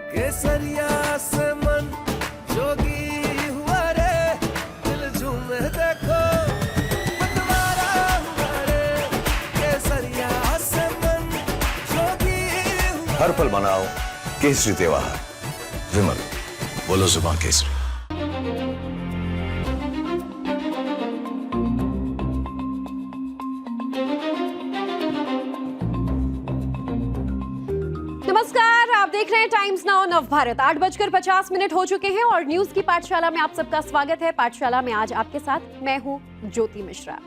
केसरिया से मन जोगी हुआ रे, दिल झूमे देखो मतवारा हुआ रे, केसरिया से मन जोगी हुआ। हर पल मनाओ केसरी त्योहार। विमल, बोलो जुबान केसरी। नमस्कार, आप देख रहे हैं टाइम्स नाउ नव भारत। 8:50 हो चुके हैं और न्यूज की पाठशाला में आप सबका स्वागत है। पाठशाला में आज आपके साथ मैं हूं ज्योति मिश्रा।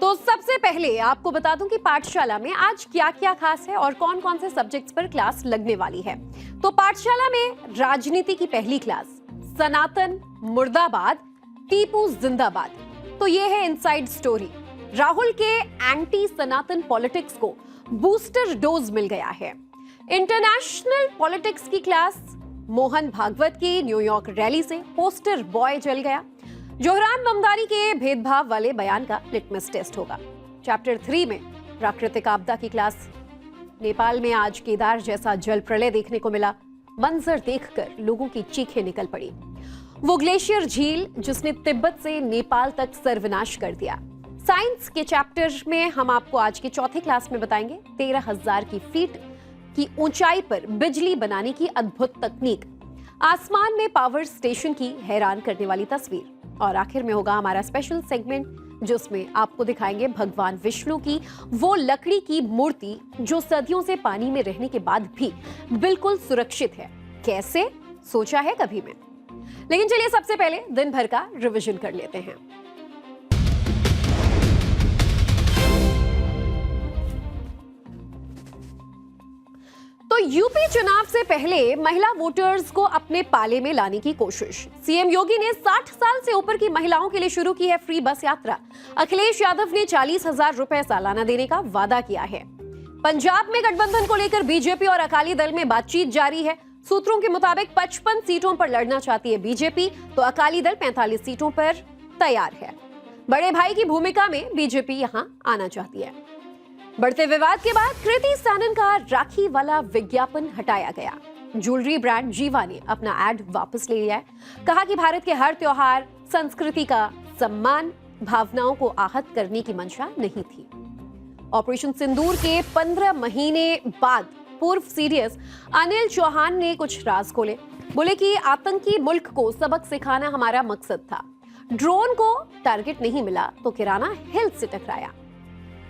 तो सबसे पहले आपको बता दूं कि पाठशाला में आज क्या क्या खास है और कौन कौन से सब्जेक्ट्स पर क्लास लगने वाली है। तो पाठशाला में राजनीति की पहली क्लास, सनातन मुर्दाबाद, टीपू जिंदाबाद। तो ये है इनसाइड स्टोरी। राहुल के एंटी सनातन पॉलिटिक्स को बूस्टर डोज मिल गया है। इंटरनेशनल पॉलिटिक्स की क्लास, मोहन भागवत की न्यूयॉर्क रैली से पोस्टर बॉय जल गया। जोहरान ममदानी के भेदभाव वाले बयान का लिटमस टेस्ट होगा। चैप्टर 3 में प्राकृतिक आपदा की क्लास। नेपाल में आज केदार जैसा जल प्रलय देखने को मिला। मंजर देखकर लोगों की चीखें निकल पड़ी। वो ग्लेशियर झील जिसने तिब्बत से नेपाल तक सर्वनाश कर दिया। साइंस के चैप्टर में हम आपको आज की चौथी क्लास में बताएंगे 13,000 की फीट की ऊंचाई पर बिजली बनाने की अद्भुत तकनीक, आसमान में पावर स्टेशन की हैरान करने वाली तस्वीर, और आखिर में होगा हमारा स्पेशल सेगमेंट जिसमें आपको दिखाएंगे भगवान विष्णु की वो लकड़ी की मूर्ति जो सदियों से पानी में रहने के बाद भी बिल्कुल सुरक्षित है। कैसे, सोचा है कभी में? लेकिन चलिए सबसे पहले दिन भर का रिवीजन कर लेते हैं। तो यूपी चुनाव से पहले महिला वोटर्स को अपने पाले में लाने की कोशिश। सीएम योगी ने 60 साल से ऊपर की महिलाओं के लिए शुरू की है फ्री बस यात्रा। अखिलेश यादव ने 40,000 रुपए सालाना देने का वादा किया है। पंजाब में गठबंधन को लेकर बीजेपी और अकाली दल में बातचीत जारी है। सूत्रों के मुताबिक 55 सीटों पर लड़ना चाहती है बीजेपी, तो अकाली दल 45 सीटों पर तैयार है। बड़े भाई की भूमिका में बीजेपी यहां आना चाहती है। बढ़ते विवाद के बाद कृति सैनन का राखी वाला विज्ञापन हटाया गया। ज्वेलरी ब्रांड जीवा ने अपना एड वापस ले लिया है। कहा कि भारत के हर त्योहार संस्कृति का सम्मान, भावनाओं को आहत करने की मंशा नहीं थी। ऑपरेशन सिंदूर के 15 महीने बाद पूर्व सीडीएस अनिल चौहान ने कुछ राज खोले। बोले कि आतंकी मुल्क को सबक सिखाना हमारा मकसद था। ड्रोन को टारगेट नहीं मिला तो किराना हिल से टकराया।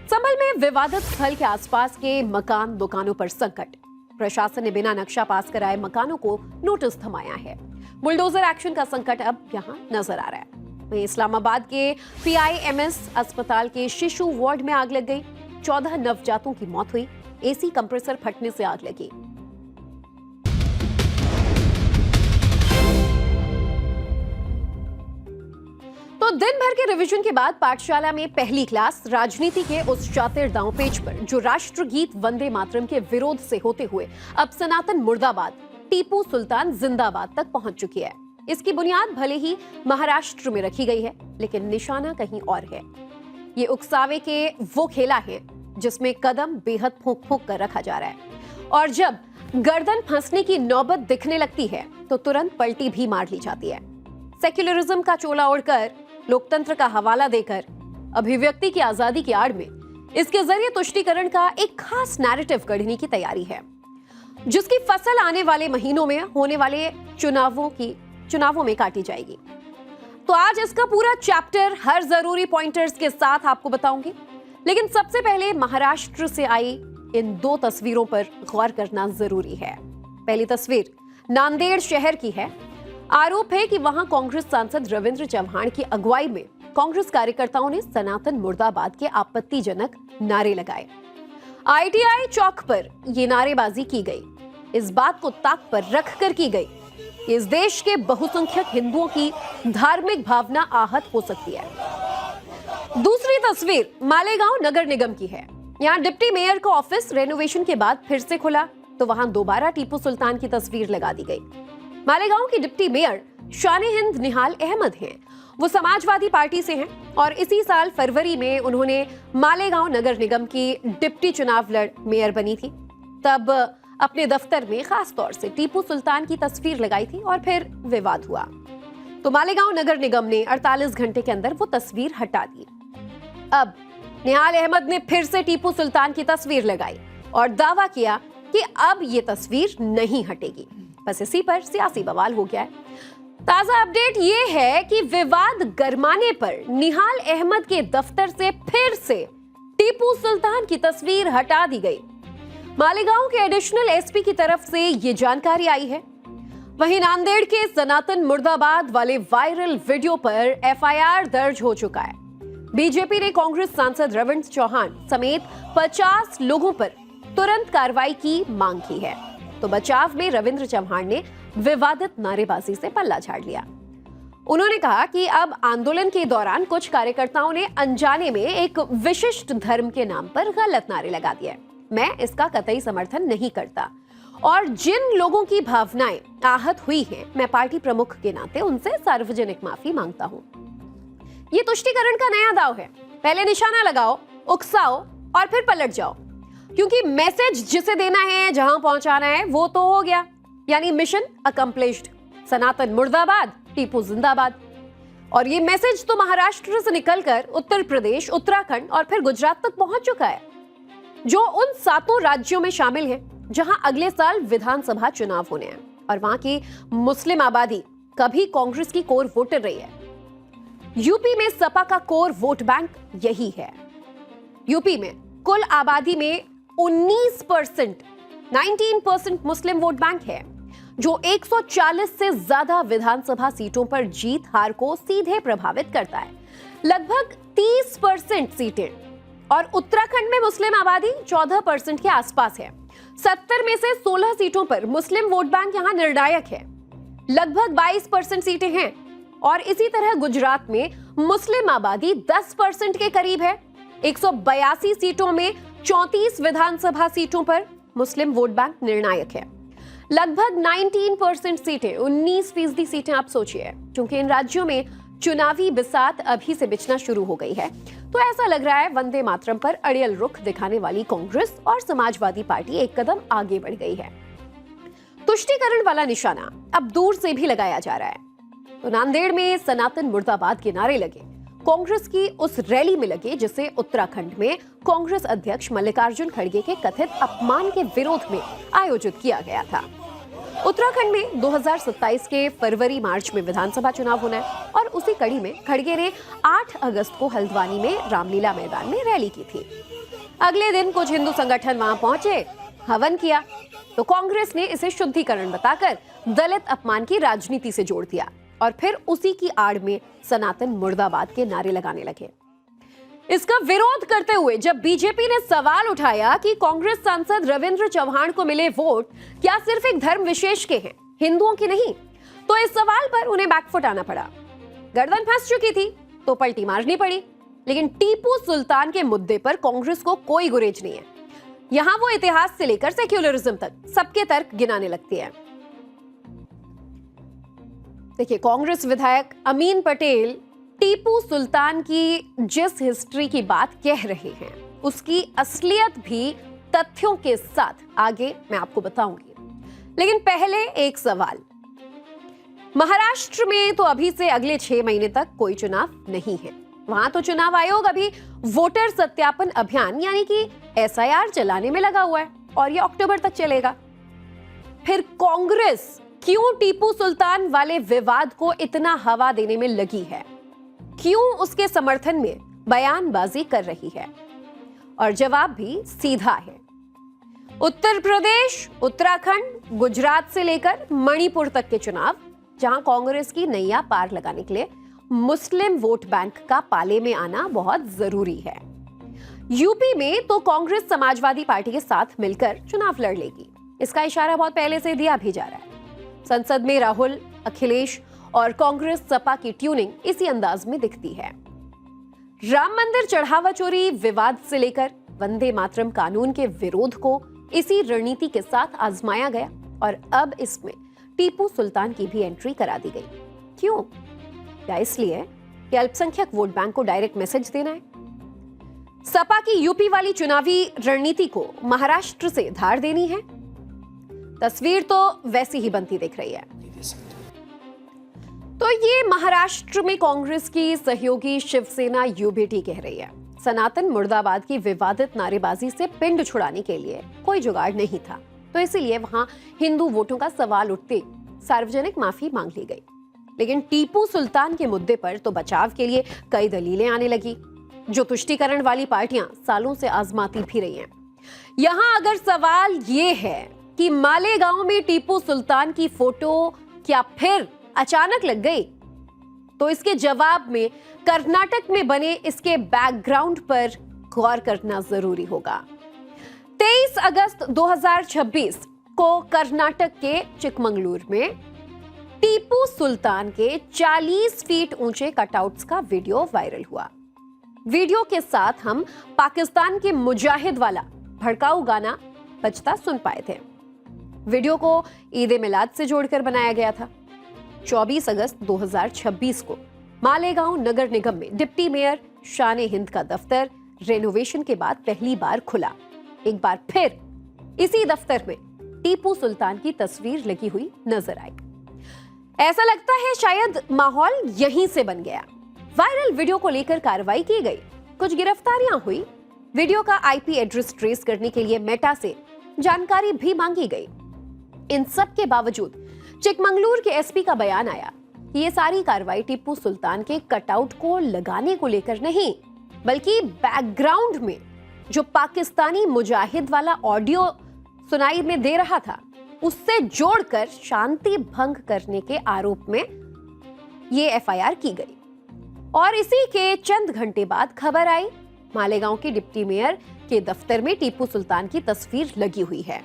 संभल में विवादित स्थल के आसपास के मकान दुकानों पर संकट। प्रशासन ने बिना नक्शा पास कराए मकानों को नोटिस थमाया है। बुलडोजर एक्शन का संकट अब यहां नजर आ रहा है। वहीं इस्लामाबाद के पीआईएमएस अस्पताल के शिशु वार्ड में आग लग गई। 14 नवजातों की मौत हुई। एसी कंप्रेसर फटने से आग लगी। तो दिन भर के रिवीजन के बाद पाठशाला में पहली क्लास राजनीति के उस शातिर दांवपेच पर जो राष्ट्रगीत वंदे मातरम के विरोध से होते हुए अब सनातन मुर्दाबाद, टीपू सुल्तान जिंदाबाद तक पहुंच चुकी है। इसकी बुनियाद भले ही महाराष्ट्र में रखी गई है, लेकिन निशाना कहीं और है। ये उकसावे के वो खेला है जिसमें कदम बेहद फूंक फूंक कर रखा जा रहा है, और जब गर्दन फंसने की नौबत दिखने लगती है तो तुरंत पलटी भी मार ली जाती है। सेक्युलरिज्म का चोला ओढ़कर, लोकतंत्र का हवाला देकर, अभिव्यक्ति की आजादी की आड़ में इसके जरिए तुष्टीकरण का एक खास नैरेटिव गढ़ने की तैयारी है, जिसकी फसल आने वाले महीनों में होने वाले चुनावों में काटी जाएगी। तो आज इसका पूरा चैप्टर हर जरूरी पॉइंटर्स के साथ आपको बताऊंगी, लेकिन सबसे पहले महाराष्ट्र से आई इन 2 तस्वीरों पर गौर करना जरूरी है। पहली तस्वीर नांदेड़ शहर की है। आरोप है कि वहां कांग्रेस सांसद रविंद्र चव्हाण की अगुवाई में कांग्रेस कार्यकर्ताओं ने सनातन मुर्दाबाद के आपत्तिजनक नारे लगाए। आईटीआई चौक पर यह नारेबाजी की गई। इस बात को ताक पर रखकर की गई। इस देश के बहुसंख्यक हिंदुओं की धार्मिक भावना आहत हो सकती है। दूसरी तस्वीर मालेगांव नगर निगम की है। यहाँ डिप्टी मेयर का ऑफिस रेनोवेशन के बाद फिर से खुला, तो वहां दोबारा टीपू सुल्तान की तस्वीर लगा दी गई। मालेगांव की डिप्टी मेयर शान-ए-हिंद निहाल अहमद हैं। वो समाजवादी पार्टी से हैं और इसी साल फरवरी में उन्होंने मालेगांव नगर निगम की डिप्टी चुनाव लड़ मेयर बनी थी। तब अपने दफ्तर में खास तौर से टीपू सुल्तान की तस्वीर लगाई थी और फिर विवाद हुआ तो मालेगांव नगर निगम ने 48 घंटे के अंदर वो तस्वीर हटा दी। अब निहाल अहमद ने फिर से टीपू सुल्तान की तस्वीर लगाई और दावा किया कि अब ये तस्वीर नहीं हटेगी। बस इसी पर सियासी बवाल हो गया है। ताजा अपडेट ये है कि विवाद गरमाने पर निहाल अहमद के दफ्तर से फिर से टीपू सुल्तान की तस्वीर हटा दी गई। मालेगांव के एडिशनल एसपी की तरफ से ये जानकारी आई है। वहीं नांदेड़ के सनातन मुर्दाबाद वाले वायरल वीडियो पर एफआईआर दर्ज हो चुका है। बीजेपी ने कांग्रेस सांसद रविंद्र चौहान समेत 50 लोगों पर तुरंत कार्रवाई की मांग की है तो बचाव में रविंद्र चौहान ने विवादित नारेबाजी से पल्ला झाड़ लिया। उन्होंने कहा कि अब आंदोलन के दौरान कुछ कार्यकर्ताओं ने अनजाने में एक विशिष्ट धर्म के नाम पर गलत नारे लगा दिए। मैं इसका कतई समर्थन नहीं करता और जिन लोगों की भावनाएं आहत हुई हैं, मैं पार्टी प्रमुख के नाते उनसे सार्वजनिक माफी मांगता हूं। ये तुष्टीकरण का नया दाव है। पहले निशाना लगाओ, उकसाओ और फिर पलट जाओ, क्योंकि मैसेज जिसे देना है, जहां पहुंचाना है, वो तो हो गया, यानी मिशन अकम्प्लिश्ड। सनातन मुर्दाबाद, टीपू जिंदाबाद। और ये मैसेज तो महाराष्ट्र से निकलकर उत्तर प्रदेश, उत्तराखंड और फिर गुजरात तक पहुंच चुका है, जो उन 7 राज्यों में शामिल है जहां अगले साल विधानसभा चुनाव होने हैं और वहां की मुस्लिम आबादी कभी कांग्रेस की कोर वोटर रही है। यूपी में सपा का कोर वोट बैंक यही है। यूपी में कुल आबादी में 19% मुस्लिम वोट बैंक है, जो 140 से ज्यादा विधानसभा सीटों पर जीत हार को सीधे प्रभावित करता है, लगभग 30% सीटें। और उत्तराखंड में मुस्लिम आबादी 14% के आसपास है। 70 में से 16 सीटों पर मुस्लिम वोट बैंक यहां निर्णायक है, लगभग 22% सीटें हैं। और इसी तरह गुजरात में मुस्लिम आबादी 10% के करीब है। 182 सीटों में 34 विधानसभा सीटों पर मुस्लिम वोट बैंक निर्णायक है, लगभग 19% सीटें, 19% सीटें। आप सोचिए, क्योंकि इन राज्यों में चुनावी बिसात अभी से बिछना शुरू हो गई है, तो ऐसा लग रहा है वंदे मातरम पर अड़ियल रुख दिखाने वाली कांग्रेस और समाजवादी पार्टी एक कदम आगे बढ़ गई है। तुष्टीकरण वाला निशाना अब दूर से भी लगाया जा रहा है। तो नांदेड़ में सनातन मुर्दाबाद के नारे लगे, कांग्रेस की उस रैली में लगे जिसे उत्तराखंड में कांग्रेस अध्यक्ष मल्लिकार्जुन खड़गे के कथित अपमान के विरोध में आयोजित किया गया था। उत्तराखंड में 2027 के फरवरी-मार्च में विधानसभा चुनाव होना है और उसी कड़ी में खड़गे ने 8 अगस्त को हल्द्वानी में रामलीला मैदान में रैली की थी। अगले दिन कुछ हिंदू संगठन वहां पहुंचे, हवन किया, तो कांग्रेस ने इसे शुद्धिकरण बताकर दलित अपमान की राजनीति से जोड़ दिया और फिर उसी की आड़ में सनातन मुर्दाबाद के नारे लगाने लगे। इसका विरोध करते हुए जब बीजेपी ने सवाल उठाया कि कांग्रेस सांसद रविंद्र चौहान को मिले वोट क्या सिर्फ एक धर्म विशेष के हैं, हिंदुओं के नहीं, तो इस सवाल पर उन्हें बैकफुट आना पड़ा। गर्दन फंस चुकी थी तो पलटी मारनी पड़ी। लेकिन टीपू सुल्तान के मुद्दे पर कांग्रेस को कोई गुरेज नहीं है। यहां वो इतिहास से लेकर सेक्युलरिज्म तक सबके तर्क गिनाने लगती है। देखिए, कांग्रेस विधायक अमीन पटेल टीपू सुल्तान की जिस हिस्ट्री की बात कह रहे हैं उसकी असलियत भी तथ्यों के साथ आगे मैं आपको बताऊंगी। लेकिन पहले एक सवाल, महाराष्ट्र में तो अभी से अगले 6 महीने तक कोई चुनाव नहीं है। वहां तो चुनाव आयोग अभी वोटर सत्यापन अभियान यानी कि एसआईआर चलाने में लगा हुआ है और ये अक्टूबर तक चलेगा। फिर कांग्रेस क्यों टीपू सुल्तान वाले विवाद को इतना हवा देने में लगी है, क्यों उसके समर्थन में बयानबाजी कर रही है? और जवाब भी सीधा है। उत्तर प्रदेश, उत्तराखंड, गुजरात से लेकर मणिपुर तक के चुनाव, जहां कांग्रेस की नैया पार लगाने के लिए मुस्लिम वोट बैंक का पाले में आना बहुत जरूरी है। यूपी में तो कांग्रेस समाजवादी पार्टी के साथ मिलकर चुनाव लड़ लेगी, इसका इशारा बहुत पहले से दिया भी जा रहा है। संसद में राहुल, अखिलेश और कांग्रेस सपा की ट्यूनिंग इसी अंदाज में दिखती है। राम मंदिर चढ़ावा चोरी विवाद से लेकर वंदे मातरम कानून के विरोध को इसी रणनीति के साथ आजमाया गया और अब इसमें टीपू सुल्तान की भी एंट्री करा दी गई। क्यों? या इसलिए कि अल्पसंख्यक वोट बैंक को डायरेक्ट मैसेज देना है? सपा की यूपी वाली चुनावी रणनीति को महाराष्ट्र से धार देनी है? तस्वीर तो वैसी ही बनती दिख रही है। तो ये महाराष्ट्र में कांग्रेस की सहयोगी शिवसेना यूबीटी कह रही है, सनातन मुर्दाबाद की विवादित नारेबाजी से पिंड छुड़ाने के लिए कोई जुगाड़ नहीं था, तो इसीलिए वहां हिंदू वोटों का सवाल उठते सार्वजनिक माफी मांग ली गई। लेकिन टीपू सुल्तान के मुद्दे पर तो बचाव के लिए कई दलीलें आने लगी, जो तुष्टीकरण वाली पार्टियां सालों से आजमाती भी रही हैं। यहां अगर सवाल ये है कि मालेगांव में टीपू सुल्तान की फोटो क्या फिर अचानक लग गई, तो इसके जवाब में कर्नाटक में बने इसके बैकग्राउंड पर गौर करना जरूरी होगा। 23 अगस्त 2026 को कर्नाटक के चिकमंगलूर में टीपू सुल्तान के 40 फीट ऊंचे कटआउट्स का वीडियो वायरल हुआ। वीडियो के साथ हम पाकिस्तान के मुजाहिद वाला भड़काऊ गाना बजता सुन पाए थे। वीडियो को ईद ए मिलाद से जोड़कर बनाया गया था। 24 अगस्त 2026 को मालेगांव नगर निगम में डिप्टी मेयर शान हिंद का दफ्तर रेनोवेशन के बाद पहली बार खुला। एक बार फिर इसी दफ्तर में टीपू सुल्तान की तस्वीर लगी हुई नजर आई। ऐसा लगता है शायद माहौल यहीं से बन गया। वायरल वीडियो को लेकर कार्रवाई की गई, कुछ गिरफ्तारियां हुई। वीडियो का आईपी एड्रेस ट्रेस करने के लिए मेटा से जानकारी भी मांगी गई। इन सब के बावजूद चिकमंगलूर के एसपी का बयान आया कि ये सारी कार्रवाई टीपू सुल्तान के कटआउट को लगाने को लेकर नहीं, बल्कि बैकग्राउंड में जो पाकिस्तानी मुजाहिद वाला ऑडियो सुनाई में दे रहा था उससे जोड़कर शांति भंग करने के आरोप में ये एफआईआर की गई। और इसी के चंद घंटे बाद खबर आई मालेगांव के डिप्टी मेयर के दफ्तर में टीपू सुल्तान की तस्वीर लगी हुई है।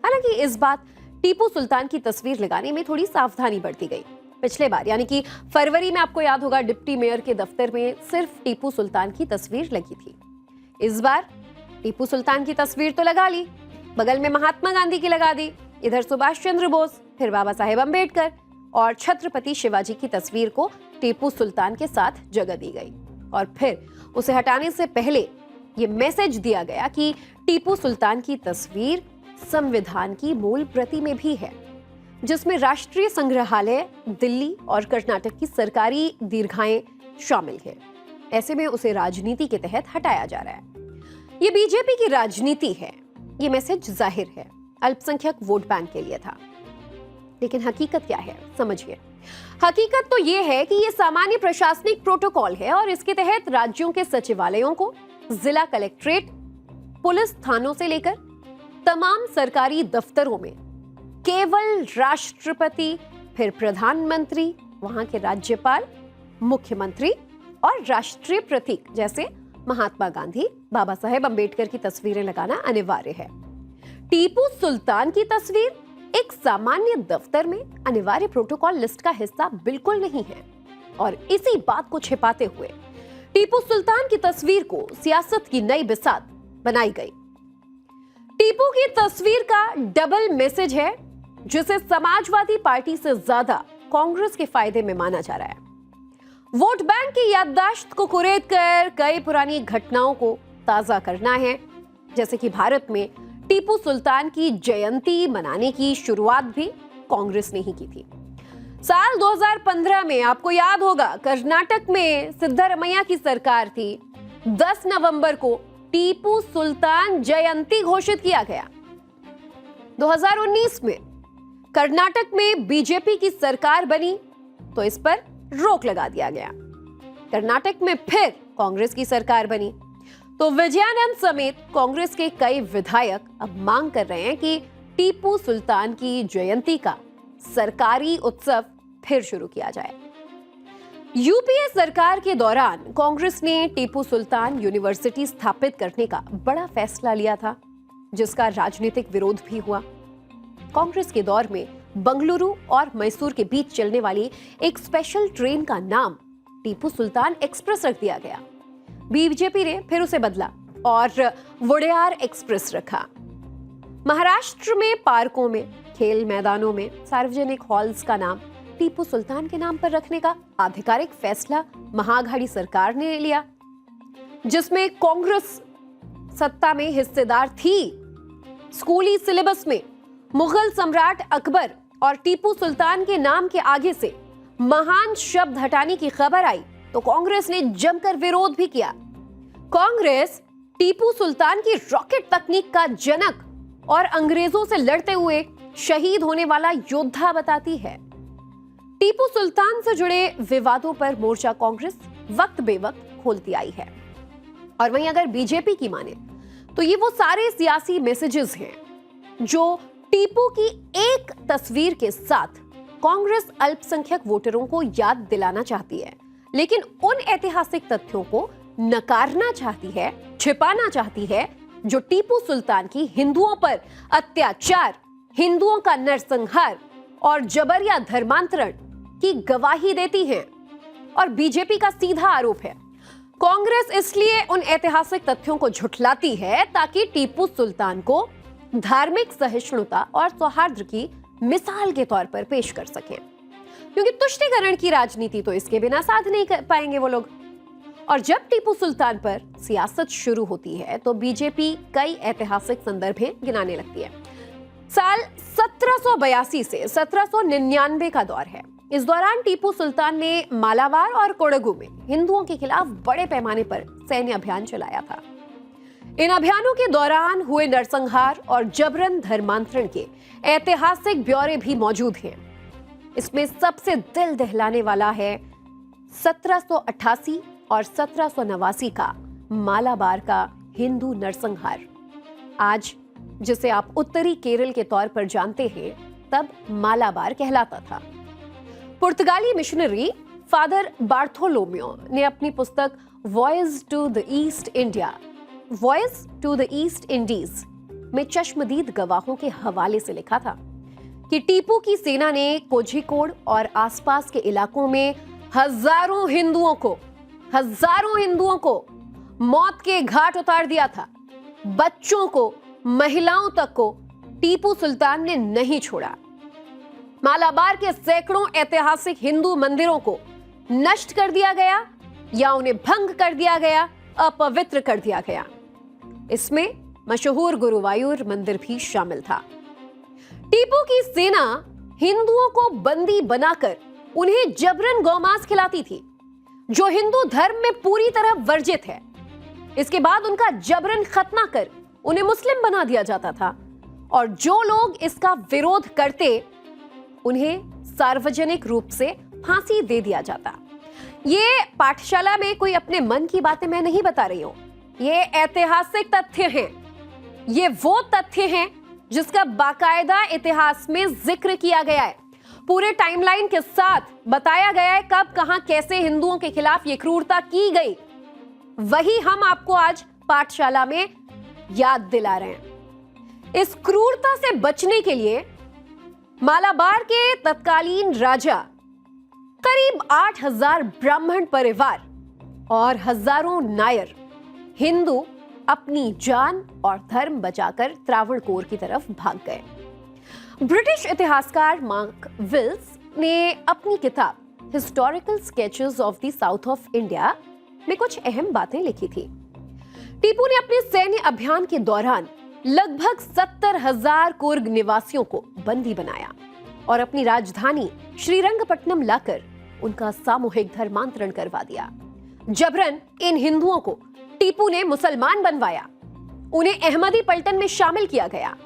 हालांकि इस बात टीपू सुल्तान की तस्वीर लगाने में थोड़ी सावधानी बरती गई। पिछले बार यानी कि फरवरी में आपको याद होगा डिप्टी मेयर के दफ्तर में सिर्फ टीपू सुल्तान की तस्वीर लगी थी। इस बार टीपू सुल्तान की तस्वीर तो लगा ली, बगल में महात्मा गांधी की लगा दी, इधर सुभाष चंद्र बोस, फिर बाबा साहेब अंबेडकर और छत्रपति शिवाजी की तस्वीर को टीपू सुल्तान के साथ जगह दी गई। और फिर उसे हटाने से पहले ये मैसेज दिया गया कि टीपू सुल्तान की तस्वीर संविधान की मूल प्रति में भी है, जिसमें राष्ट्रीय संग्रहालय दिल्ली और कर्नाटक की सरकारी दीर्घाएं शामिल है। ऐसे में उसे राजनीति के तहत हटाया जा रहा है। ये बीजेपी की राजनीति है, ये मैसेज जाहिर है अल्पसंख्यक वोट बैंक के लिए था। लेकिन हकीकत क्या है समझिए। हकीकत तो ये है कि ये सामान्य प्रशासनिक प्रोटोकॉल है और इसके तहत राज्यों के सचिवालयों को जिला कलेक्ट्रेट, पुलिस थानों से लेकर तमाम सरकारी दफ्तरों में केवल राष्ट्रपति, फिर प्रधानमंत्री, वहां के राज्यपाल, मुख्यमंत्री और राष्ट्रीय प्रतीक जैसे महात्मा गांधी, बाबा साहेब अंबेडकर की तस्वीरें लगाना अनिवार्य है। टीपू सुल्तान की तस्वीर एक सामान्य दफ्तर में अनिवार्य प्रोटोकॉल लिस्ट का हिस्सा बिल्कुल नहीं है। और इसी बात को छिपाते हुए टीपू सुल्तान की तस्वीर को सियासत की नई बिसात बनाई गई। टीपू की तस्वीर का डबल मैसेज है, जिसे समाजवादी पार्टी से ज्यादा कांग्रेस के फायदे में माना जा रहा है। वोट बैंक की याददाश्त को कुरेद कर कई पुरानी घटनाओं को ताजा करना है, जैसे कि भारत में टीपू सुल्तान की जयंती मनाने की शुरुआत भी कांग्रेस ने ही की थी। साल 2015 में आपको याद होगा कर्नाटक में सिद्धारमैया की सरकार थी। 10 नवंबर को टीपू सुल्तान जयंती घोषित किया गया। 2019 में कर्नाटक में बीजेपी की सरकार बनी तो इस पर रोक लगा दिया गया। कर्नाटक में फिर कांग्रेस की सरकार बनी तो विजयानंद समेत कांग्रेस के कई विधायक अब मांग कर रहे हैं कि टीपू सुल्तान की जयंती का सरकारी उत्सव फिर शुरू किया जाए। यूपीए सरकार के दौरान कांग्रेस ने टीपू सुल्तान यूनिवर्सिटी स्थापित करने का बड़ा फैसला लिया था, जिसका राजनीतिक विरोध भी हुआ। कांग्रेस के दौर में बंगलुरु और मैसूर के बीच चलने वाली एक स्पेशल ट्रेन का नाम टीपू सुल्तान एक्सप्रेस रख दिया गया। बीजेपी ने फिर उसे बदला और वोडेयार एक्सप्रेस रखा। महाराष्ट्र में पार्कों में, खेल मैदानों में सार्वजनिक हॉल्स का नाम टीपू सुल्तान के नाम पर रखने का आधिकारिक फैसला महाअघाड़ी सरकार ने लिया, जिसमें कांग्रेस सत्ता में हिस्सेदार थी। स्कूली सिलेबस में मुगल सम्राट अकबर और टीपू सुल्तान के नाम के आगे से महान शब्द हटाने की खबर आई तो कांग्रेस ने जमकर विरोध भी किया। कांग्रेस टीपू सुल्तान की रॉकेट तकनीक का जनक और अंग्रेजों से लड़ते हुए शहीद होने वाला योद्धा बताती है। टीपू सुल्तान से जुड़े विवादों पर मोर्चा कांग्रेस वक्त बेवक्त खोलती आई है। और वहीं अगर बीजेपी की माने तो ये वो सारे सियासी मैसेजेस हैं जो टीपू की एक तस्वीर के साथ कांग्रेस अल्पसंख्यक वोटरों को याद दिलाना चाहती है, लेकिन उन ऐतिहासिक तथ्यों को नकारना चाहती है, छिपाना चाहती है जो टीपू सुल्तान की हिंदुओं पर अत्याचार, हिंदुओं का नरसंहार और जबरिया धर्मांतरण की गवाही देती है। और बीजेपी का सीधा आरोप है कांग्रेस इसलिए उन ऐतिहासिक तथ्यों को झुठलाती है ताकि टीपू सुल्तान को धार्मिक सहिष्णुता और सौहार्द की मिसाल के तौर पर पेश कर सके, क्योंकि तुष्टीकरण की राजनीति तो इसके बिना साध नहीं कर पाएंगे वो लोग। और जब टीपू सुल्तान पर सियासत शुरू होती है तो बीजेपी कई ऐतिहासिक संदर्भें गिनाने लगती है। साल 1782 से 1799 का दौर है। इस दौरान टीपू सुल्तान ने मालाबार और कोडगु में हिंदुओं के खिलाफ बड़े पैमाने पर सैन्य अभियान चलाया था। इन अभियानों के दौरान हुए नरसंहार और जबरन धर्मांतरण के ऐतिहासिक ब्यौरे भी मौजूद हैं। इसमें सबसे दिल दहलाने वाला है 1788 और 1789 का मालाबार का हिंदू नरसंहार। आज जिसे आप उत्तरी केरल के तौर पर जानते हैं, तब मालाबार कहलाता था। पुर्तगाली मिशनरी फादर बार्थोलोम्यो ने अपनी पुस्तक voyage to the East Indies में चश्मदीद गवाहों के हवाले से लिखा था कि टीपू की सेना ने कोझिकोड और आसपास के इलाकों में हजारों हिंदुओं को मौत के घाट उतार दिया था। बच्चों को, महिलाओं तक को टीपू सुल्तान ने नहीं छोड़ा। मालाबार के सैकड़ों ऐतिहासिक हिंदू मंदिरों को नष्ट कर दिया गया या उन्हें भंग कर दिया गया, अपवित्र कर दिया गया। इसमें मशहूर गुरुवायूर मंदिर भी शामिल था। टीपू की सेना हिंदुओं को बंदी बनाकर उन्हें जबरन गौमांस खिलाती थी, जो हिंदू धर्म में पूरी तरह वर्जित है। इसके बाद उनका जबरन खतना कर उन्हें मुस्लिम बना दिया जाता था और जो लोग इसका विरोध करते उन्हें सार्वजनिक रूप से फांसी दे दिया जाता। ये पाठशाला में कोई अपने मन की बातें मैं नहीं बता रही हूं, ये ऐतिहासिक तथ्य हैं। ये वो तथ्य हैं जिसका बाकायदा इतिहास में जिक्र किया गया है। पूरे टाइमलाइन के साथ बताया गया है कब, कहां, कैसे हिंदुओं के खिलाफ ये क्रूरता की गई। वही हम आपको आज पाठशाला में याद दिला रहे हैं। इस क्रूरता से बचने के लिए मालाबार के तत्कालीन राजा, करीब 8000 ब्राह्मण परिवार और हजारों नायर हिंदू अपनी जान और धर्म बचाकर त्रावणकोर की तरफ भाग गए। ब्रिटिश इतिहासकार मार्क विल्स ने अपनी किताब historical sketches of the south of India में कुछ अहम बातें लिखी थी। टीपू ने अपने सैन्य अभियान के दौरान लगभग 70,000 कुर्ग निवासियों को बंदी बनाया और अपनी राजधानी श्रीरंगपट्टनम लाकर उनका सामूहिक धर्मांतरण करवा दिया। जबरन इन हिंदुओं को टीपू ने मुसलमान बनवाया, उन्हें अहमदी पलटन में शामिल किया गया।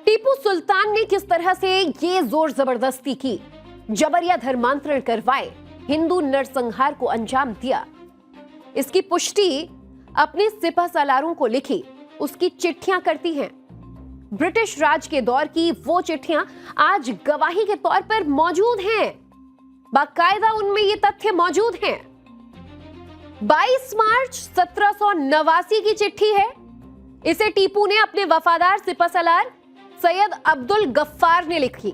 टीपू सुल्तान ने किस तरह से ये जोर जबरदस्ती की, जबरिया धर्मांतरण करवाए, हिंदू नरसंहार को अंजाम दिया, इसकी पुष्टि अपने सिपह सालारों को लिखी उसकी चिट्ठियां करती हैं। ब्रिटिश राज के दौर की वो चिट्ठियां आज गवाही के तौर पर मौजूद हैं, बाकायदा उनमें ये तथ्य मौजूद हैं। 22 मार्च 1789 की चिट्ठी है। इसे टीपू ने अपने वफादार सिपहसालार सैयद अब्दुल गफ्फार ने लिखी।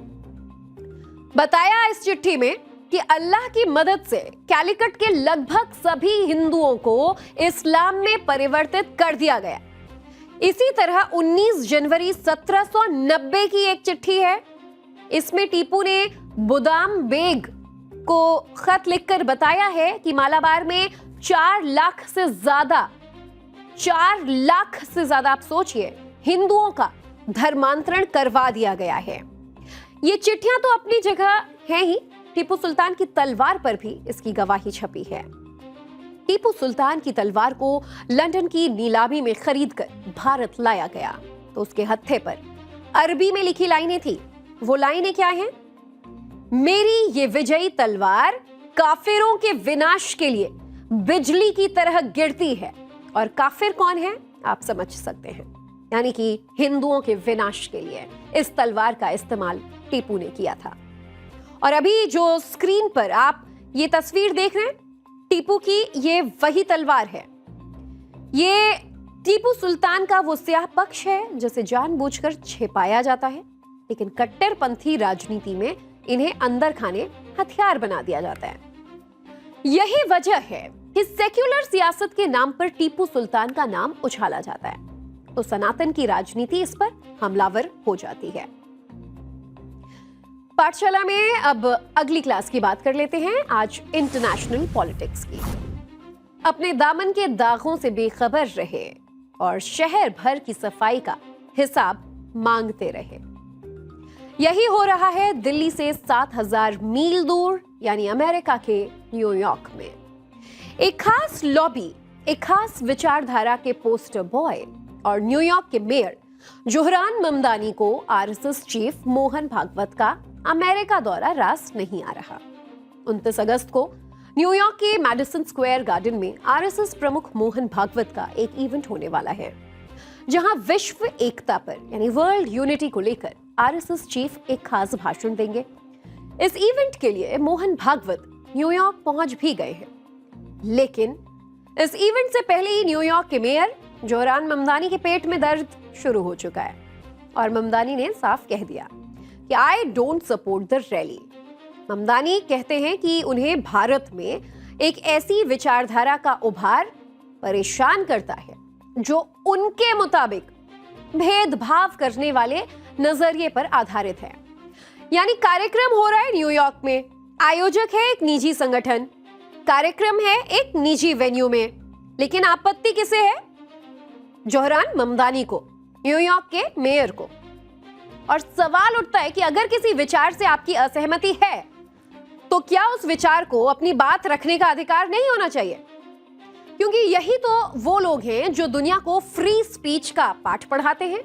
बताया इस चिट्ठी में कि अल्लाह की मदद से कैलिकट के लगभग सभी हिंदुओं को इस्लाम में परिवर्तित कर दिया गया। इसी तरह 19 जनवरी 1790 की एक चिट्ठी है। इसमें टीपू ने बुदाम बेग को खत लिखकर बताया है कि मालाबार में 4 लाख से ज्यादा आप सोचिए हिंदुओं का धर्मांतरण करवा दिया गया है। ये चिट्ठियां तो अपनी जगह हैं ही, टीपू सुल्तान की तलवार पर भी इसकी गवाही छपी है। टीपू सुल्तान की तलवार को लंदन की नीलामी में खरीदकर भारत लाया गया तो उसके हत्थे पर अरबी में लिखी लाइनें थी। वो लाइनें क्या हैं? मेरी ये विजयी तलवार काफिरों के विनाश के लिए बिजली की तरह गिरती है। और काफिर कौन है आप समझ सकते हैं, यानी कि हिंदुओं के विनाश के लिए इस तलवार का इस्तेमाल टीपू ने किया था। और अभी जो स्क्रीन पर आप ये तस्वीर देख रहे हैं टीपू की, ये वही तलवार है। ये टीपू सुल्तान का वो स्याह पक्ष है जिसे जानबूझकर छिपाया जाता है, लेकिन कट्टरपंथी राजनीति में इन्हें अंदर खाने हथियार बना दिया जाता है। यही वजह है कि सेक्युलर सियासत के नाम पर टीपू सुल्तान का नाम उछाला जाता है तो सनातन की राजनीति इस पर हमलावर हो जाती है। पाठशाला में अब अगली क्लास की बात कर लेते हैं, आज इंटरनेशनल पॉलिटिक्स की। अपने दामन के दागों से बेखबर रहे और शहर भर की सफाई का हिसाब मांगते रहे। यही हो रहा है दिल्ली से 7000 मील दूर यानी अमेरिका के न्यूयॉर्क में। एक खास लॉबी, एक खास विचारधारा के पोस्टर बॉय और न्यूयॉर्क के मेयर जोहरान ममदानी को आरएसएस चीफ मोहन भागवत का अमेरिका दौरा रास नहीं आ रहा। 29 अगस्त को न्यूयॉर्क के मैडिसन स्क्वायर गार्डन में आरएसएस प्रमुख मोहन भागवत का एक इवेंट होने वाला है, जहां विश्व एकता पर यानी वर्ल्ड यूनिटी को लेकर आरएसएस चीफ एक खास भाषण देंगे। इस इवेंट के लिए मोहन भागवत न्यूयॉर्क पहुंच भी गए हैं, लेकिन इस इवेंट से पहले ही न्यूयॉर्क के मेयर जोहरान ममदानी के पेट में दर्द शुरू हो चुका है और ममदानी ने साफ कह दिया कि I don't support the rally. Mamdani कहते हैं कि उन्हें भारत में एक ऐसी विचारधारा का उभार परेशान करता है जो उनके मुताबिक भेदभाव करने वाले नजरिए पर आधारित है। यानी कार्यक्रम हो रहा है न्यूयॉर्क में, आयोजक है एक निजी संगठन, कार्यक्रम है एक निजी वेन्यू में, लेकिन आपत्ति किसे है? जोहरान ममदानी को, न्यूयॉर्क के मेयर को। और सवाल उठता है कि अगर किसी विचार से आपकी असहमति है तो क्या उस विचार को अपनी बात रखने का अधिकार नहीं होना चाहिए? क्योंकि यही तो वो लोग हैं जो दुनिया को फ्री स्पीच का पाठ पढ़ाते हैं,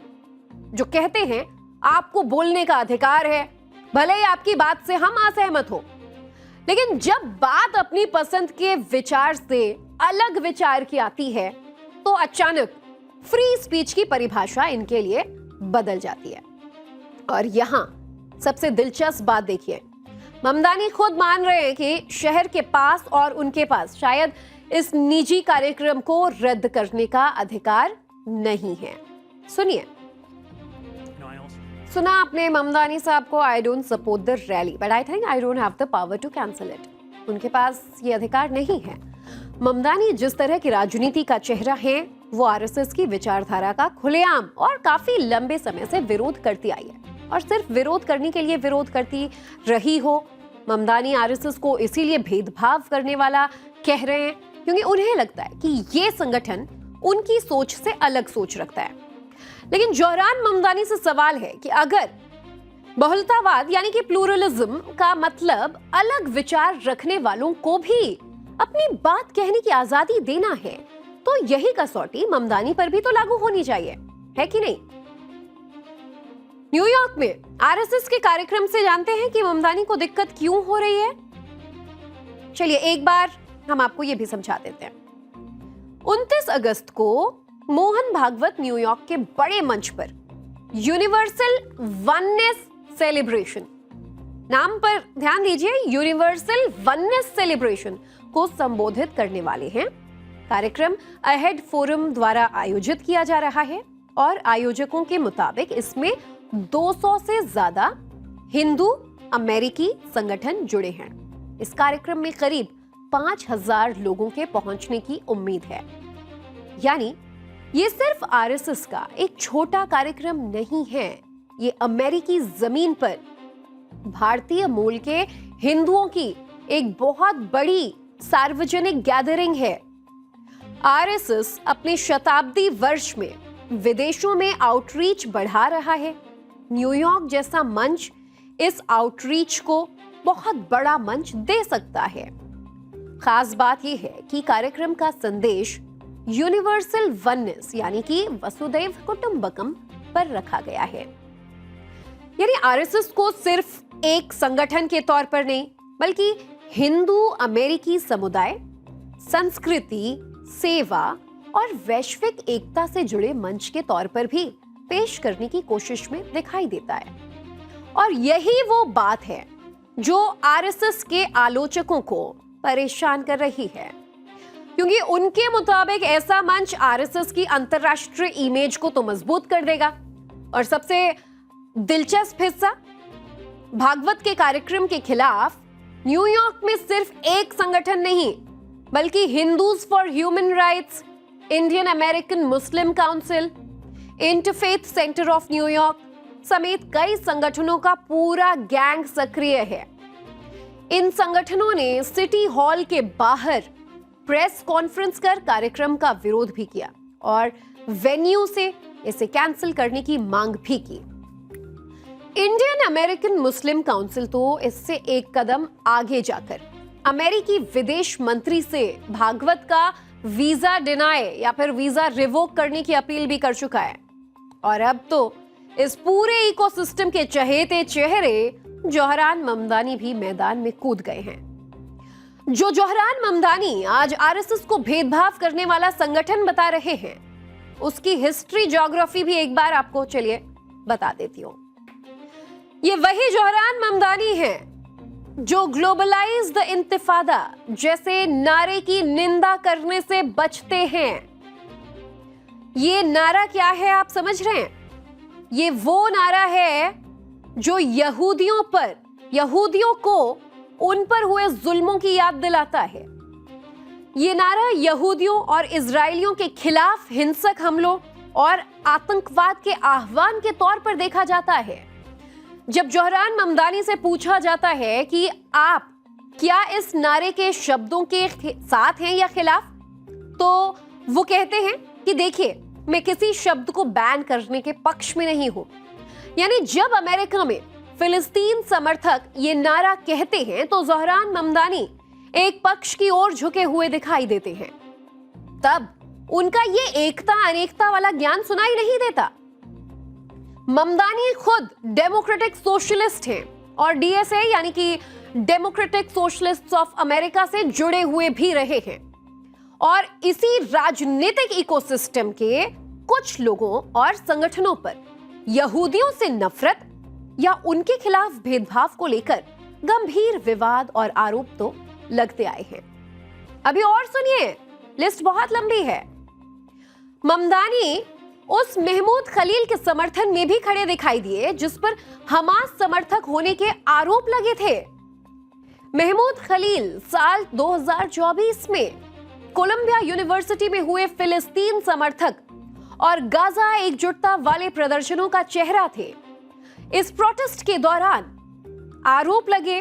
जो कहते हैं आपको बोलने का अधिकार है, भले ही आपकी बात से हम असहमत हो। लेकिन जब बात अपनी पसंद के विचार से अलग विचार की आती है तो अचानक फ्री स्पीच की परिभाषा इनके लिए बदल जाती है। और यहां सबसे दिलचस्प बात देखिए, ममदानी खुद मान रहे हैं कि शहर के पास और उनके पास शायद इस निजी कार्यक्रम को रद्द करने का अधिकार नहीं है। सुनिए। सुना आपने ममदानी साहब को, I don't support the rally but I think I don't have the power to cancel it. उनके पास ये अधिकार नहीं है। ममदानी जिस तरह की राजनीति का चेहरा है वो आरएसएस की विचारधारा का खुलेआम और काफी लंबे समय से विरोध करती आई है और सिर्फ विरोध करने के लिए विरोध करती रही हो। ममदानी आरएसएस को इसीलिए भेदभाव करने वाला कह रहे हैं क्योंकि उन्हें लगता है कि ये संगठन उनकी सोच से अलग सोच रखता है। लेकिन जोहरान ममदानी से सवाल है कि अगर बहुलतावाद यानी कि प्लूरलिज्म का मतलब अलग विचार रखने वालों को भी अपनी बात कहने की आजादी देना है तो यही कसौटी ममदानी पर भी तो लागू होनी चाहिए, है कि नहीं? न्यूयॉर्क में आरएसएस के कार्यक्रम से जानते हैं कि ममदानी को दिक्कत क्यों हो रही है। चलिए एक बार हम आपको यह भी समझा देते हैं। 29 अगस्त को मोहन भागवत न्यूयॉर्क के बड़े मंच पर यूनिवर्सल वननेस सेलिब्रेशन, नाम पर ध्यान दीजिए, यूनिवर्सल वननेस सेलिब्रेशन को संबोधित करने वाले हैं। कार्यक्रम अहेड फोरम द्वारा आयोजित किया जा रहा है और आयोजकों के मुताबिक इसमें 200 से ज्यादा हिंदू अमेरिकी संगठन जुड़े हैं। इस कार्यक्रम में करीब 5000 लोगों के पहुंचने की उम्मीद है। यानी ये सिर्फ आरएसएस का एक छोटा कार्यक्रम नहीं है, ये अमेरिकी जमीन पर भारतीय मूल के हिंदुओं की एक बहुत बड़ी सार्वजनिक गैदरिंग है। आरएसएस अपने शताब्दी वर्ष में विदेशों में आउटरीच बढ़ा रहा है। न्यूयॉर्क जैसा मंच इस आउटरीच को बहुत बड़ा मंच दे सकता है। खास बात यह है कि कार्यक्रम का संदेश यूनिवर्सल वननेस यानी कि वसुधैव कुटुंबकम पर रखा गया है। यानी आरएसएस को सिर्फ एक संगठन के तौर पर नहीं, बल्कि हिंदू अमेरिकी समुदाय, संस्कृति, सेवा और वैश्विक एकता से जुड़े मंच के तौर पर भी पेश करने की कोशिश में दिखाई देता है। और यही वो बात है जो आरएसएस के आलोचकों को परेशान कर रही है, क्योंकि उनके मुताबिक ऐसा मंच आरएसएस की अंतर्राष्ट्रीय इमेज को तो मजबूत कर देगा। और सबसे दिलचस्प हिस्सा, भागवत के कार्यक्रम के खिलाफ न्यूयॉर्क में सिर्फ एक संगठन नहीं, बल्कि Hindus for human rights, Indian American Muslim council, interfaith centre of New York समेत कई संगठनों का पूरा गैंग सक्रिय है। इन संगठनों ने सिटी हॉल के बाहर प्रेस कॉन्फ्रेंस कर कार्यक्रम का विरोध भी किया और वेन्यू से इसे कैंसिल करने की मांग भी की। इंडियन अमेरिकन मुस्लिम काउंसिल तो इससे एक कदम आगे जाकर अमेरिकी विदेश मंत्री से भागवत का वीजा डिनाई या फिर वीजा रिवोक करने की अपील भी कर चुका है। और अब तो इस पूरे इकोसिस्टम के चहेते चेहरे जोहरान ममदानी भी मैदान में कूद गए हैं। जो जोहरान ममदानी आज आरएसएस को भेदभाव करने वाला संगठन बता रहे हैं, उसकी हिस्ट्री ज्योग्राफी भी एक बार आपको चलिए बता देती हूं। ये वही जोहरान ममदानी हैं जो ग्लोबलाइज द इंतिफादा जैसे नारे की निंदा करने से बचते हैं। ये नारा क्या है आप समझ रहे हैं? ये वो नारा है जो यहूदियों को उन पर हुए जुल्मों की याद दिलाता है। ये नारा यहूदियों और इजरायलियों के खिलाफ हिंसक हमलों और आतंकवाद के आह्वान के तौर पर देखा जाता है। जब जोहरान ममदानी से पूछा जाता है कि आप क्या इस नारे के शब्दों के साथ हैं या खिलाफ, तो वो कहते हैं कि देखिए, मैं किसी शब्द को बैन करने के पक्ष में नहीं हूं। यानी जब अमेरिका में फिलिस्तीन समर्थक ये नारा कहते हैं तो जोहरान ममदानी एक पक्ष की ओर झुके हुए दिखाई देते हैं। तब उनका ये एकता अनेकता वाला ज्ञान सुनाई नहीं देता। ममदानी खुद डेमोक्रेटिक सोशलिस्ट हैं और डीएसए यानी कि डेमोक्रेटिक सोशलिस्ट्स ऑफ अमेरिका से जुड़े हुए भी रहे हैं। और इसी राजनीतिक इकोसिस्टम के कुछ लोगों और संगठनों पर यहूदियों से नफरत या उनके खिलाफ भेदभाव को लेकर गंभीर विवाद और आरोप तो लगते आए हैं। अभी और सुनिए, लिस्ट बहुत लंबी है। ममदानी उस महमूद खलील के समर्थन में भी खड़े दिखाई दिए जिस पर हमास समर्थक होने के आरोप लगे थे। महमूद खलील साल 2024 में कोलंबिया यूनिवर्सिटी में हुए फिलिस्तीन समर्थक और गाजा एकजुटता वाले प्रदर्शनों का चेहरा थे। इस प्रोटेस्ट के दौरान आरोप लगे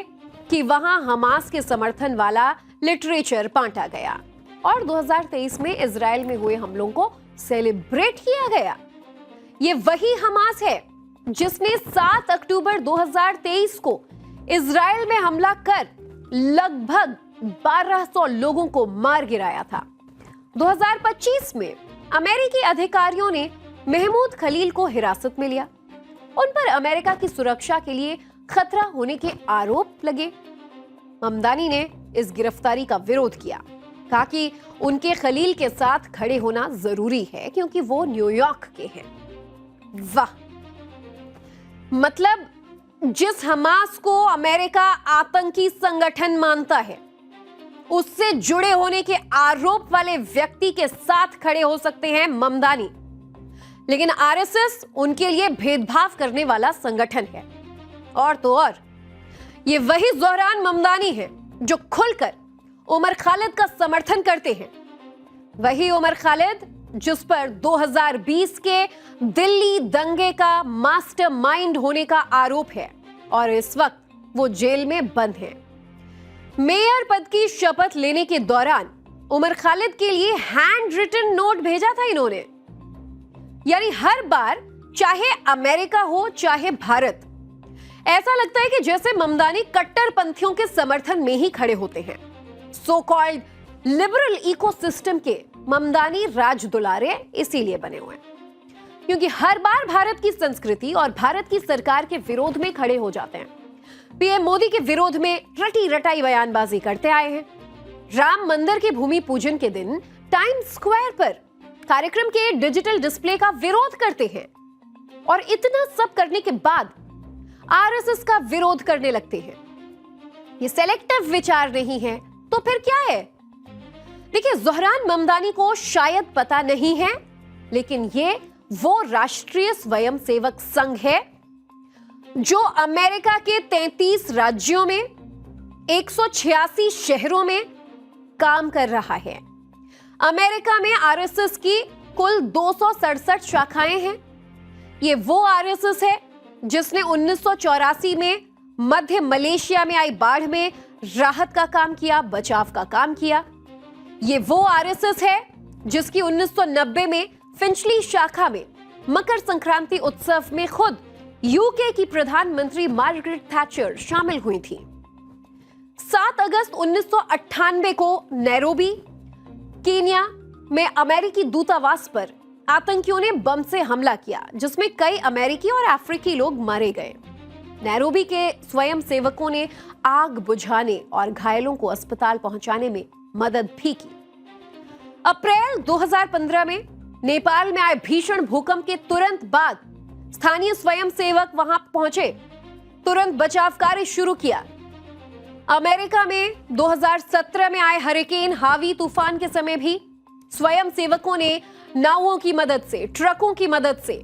कि वहां हमास के समर्थन वाला लिटरेचर बांटा गया और 2023 में इजराइल में हुए हमलों को सेलिब्रेट किया गया। ये वही हमास है जिसने 7 अक्टूबर 2023 को इजराइल में हमला कर लगभग 1200 लोगों को मार गिराया था। 2025 में अमेरिकी अधिकारियों ने महमूद खलील को हिरासत में लिया। उन पर अमेरिका की सुरक्षा के लिए खतरा होने के आरोप लगे। ममदानी ने इस गिरफ्तारी का विरोध किया, कहा कि उनके खलील के साथ खड़े होना जरूरी है क्योंकि वो न्यूयॉर्क के हैं। वाह, मतलब जिस हमास को अमेरिका आतंकी संगठन मानता है, उससे जुड़े होने के आरोप वाले व्यक्ति के साथ खड़े हो सकते हैं ममदानी, लेकिन आरएसएस उनके लिए भेदभाव करने वाला संगठन है। और तो और ये वही जोहरान ममदानी है जो खुलकर उमर खालिद का समर्थन करते हैं। वही उमर खालिद जिस पर 2020 के दिल्ली दंगे का मास्टरमाइंड होने का आरोप है और इस वक्त वो जेल में बंद है। मेयर पद की शपथ लेने के दौरान उमर खालिद के लिए हैंड रिटन नोट भेजा था इन्होंने। यानी हर बार चाहे अमेरिका हो चाहे भारत, ऐसा लगता है कि जैसे ममदानी कट्टरपंथियों के समर्थन में ही खड़े होते हैं। सो कॉल्ड लिबरल इकोसिस्टम के ममदानी राज दुलारे इसीलिए बने हुए हैं क्योंकि हर बार भारत की संस्कृति और भारत की सरकार के विरोध में खड़े हो जाते हैं। पीएम मोदी के विरोध में रटी रटाई बयानबाजी करते आए हैं। राम मंदिर के भूमि पूजन के दिन टाइम स्क्वायर पर कार्यक्रम के डिजिटल डिस्प्ले का विरोध करते हैं और इतना सब करने के बाद आरएसएस का विरोध करने लगते हैं। ये सेलेक्टिव विचार नहीं है तो फिर क्या है? देखिए, ज़ोहरान ममदानी को शायद पता नहीं है, लेकिन ये वो राष्ट्रीय स्वयंसेवक संघ है जो अमेरिका के 33 राज्यों में 186 शहरों में काम कर रहा है। अमेरिका में आरएसएस की कुल 267 शाखाएं हैं। ये वो आरएसएस है जिसने 1984 में मध्य मलेशिया में आई बाढ़ में राहत का काम किया, बचाव का काम किया। ये वो आरएसएस है जिसकी 1990 में फिंचली शाखा में मकर संक्रांति उत्सव में खुद यूके की प्रधानमंत्री मार्गरेट थैचर शामिल हुई थी। 7 अगस्त 1998 को नैरोबी, केन्या में अमेरिकी दूतावास पर आतंकियों ने बम से हमला किया जिसमें कई अमेरिकी और अफ्रीकी लोग मारे गए। नैरोबी के स्वयंसेवकों ने आग बुझाने और घायलों को अस्पताल पहुंचाने में मदद भी की। अप्रैल 2015 में नेपाल में आए भीषण भूकंप के तुरंत बाद स्थानीय स्वयंसेवक वहां पहुंचे, तुरंत बचाव कार्य शुरू किया। अमेरिका में 2017 में आए हरिकेन हावी तूफान के समय भी स्वयंसेवकों ने नावों की मदद से, ट्रकों की मदद से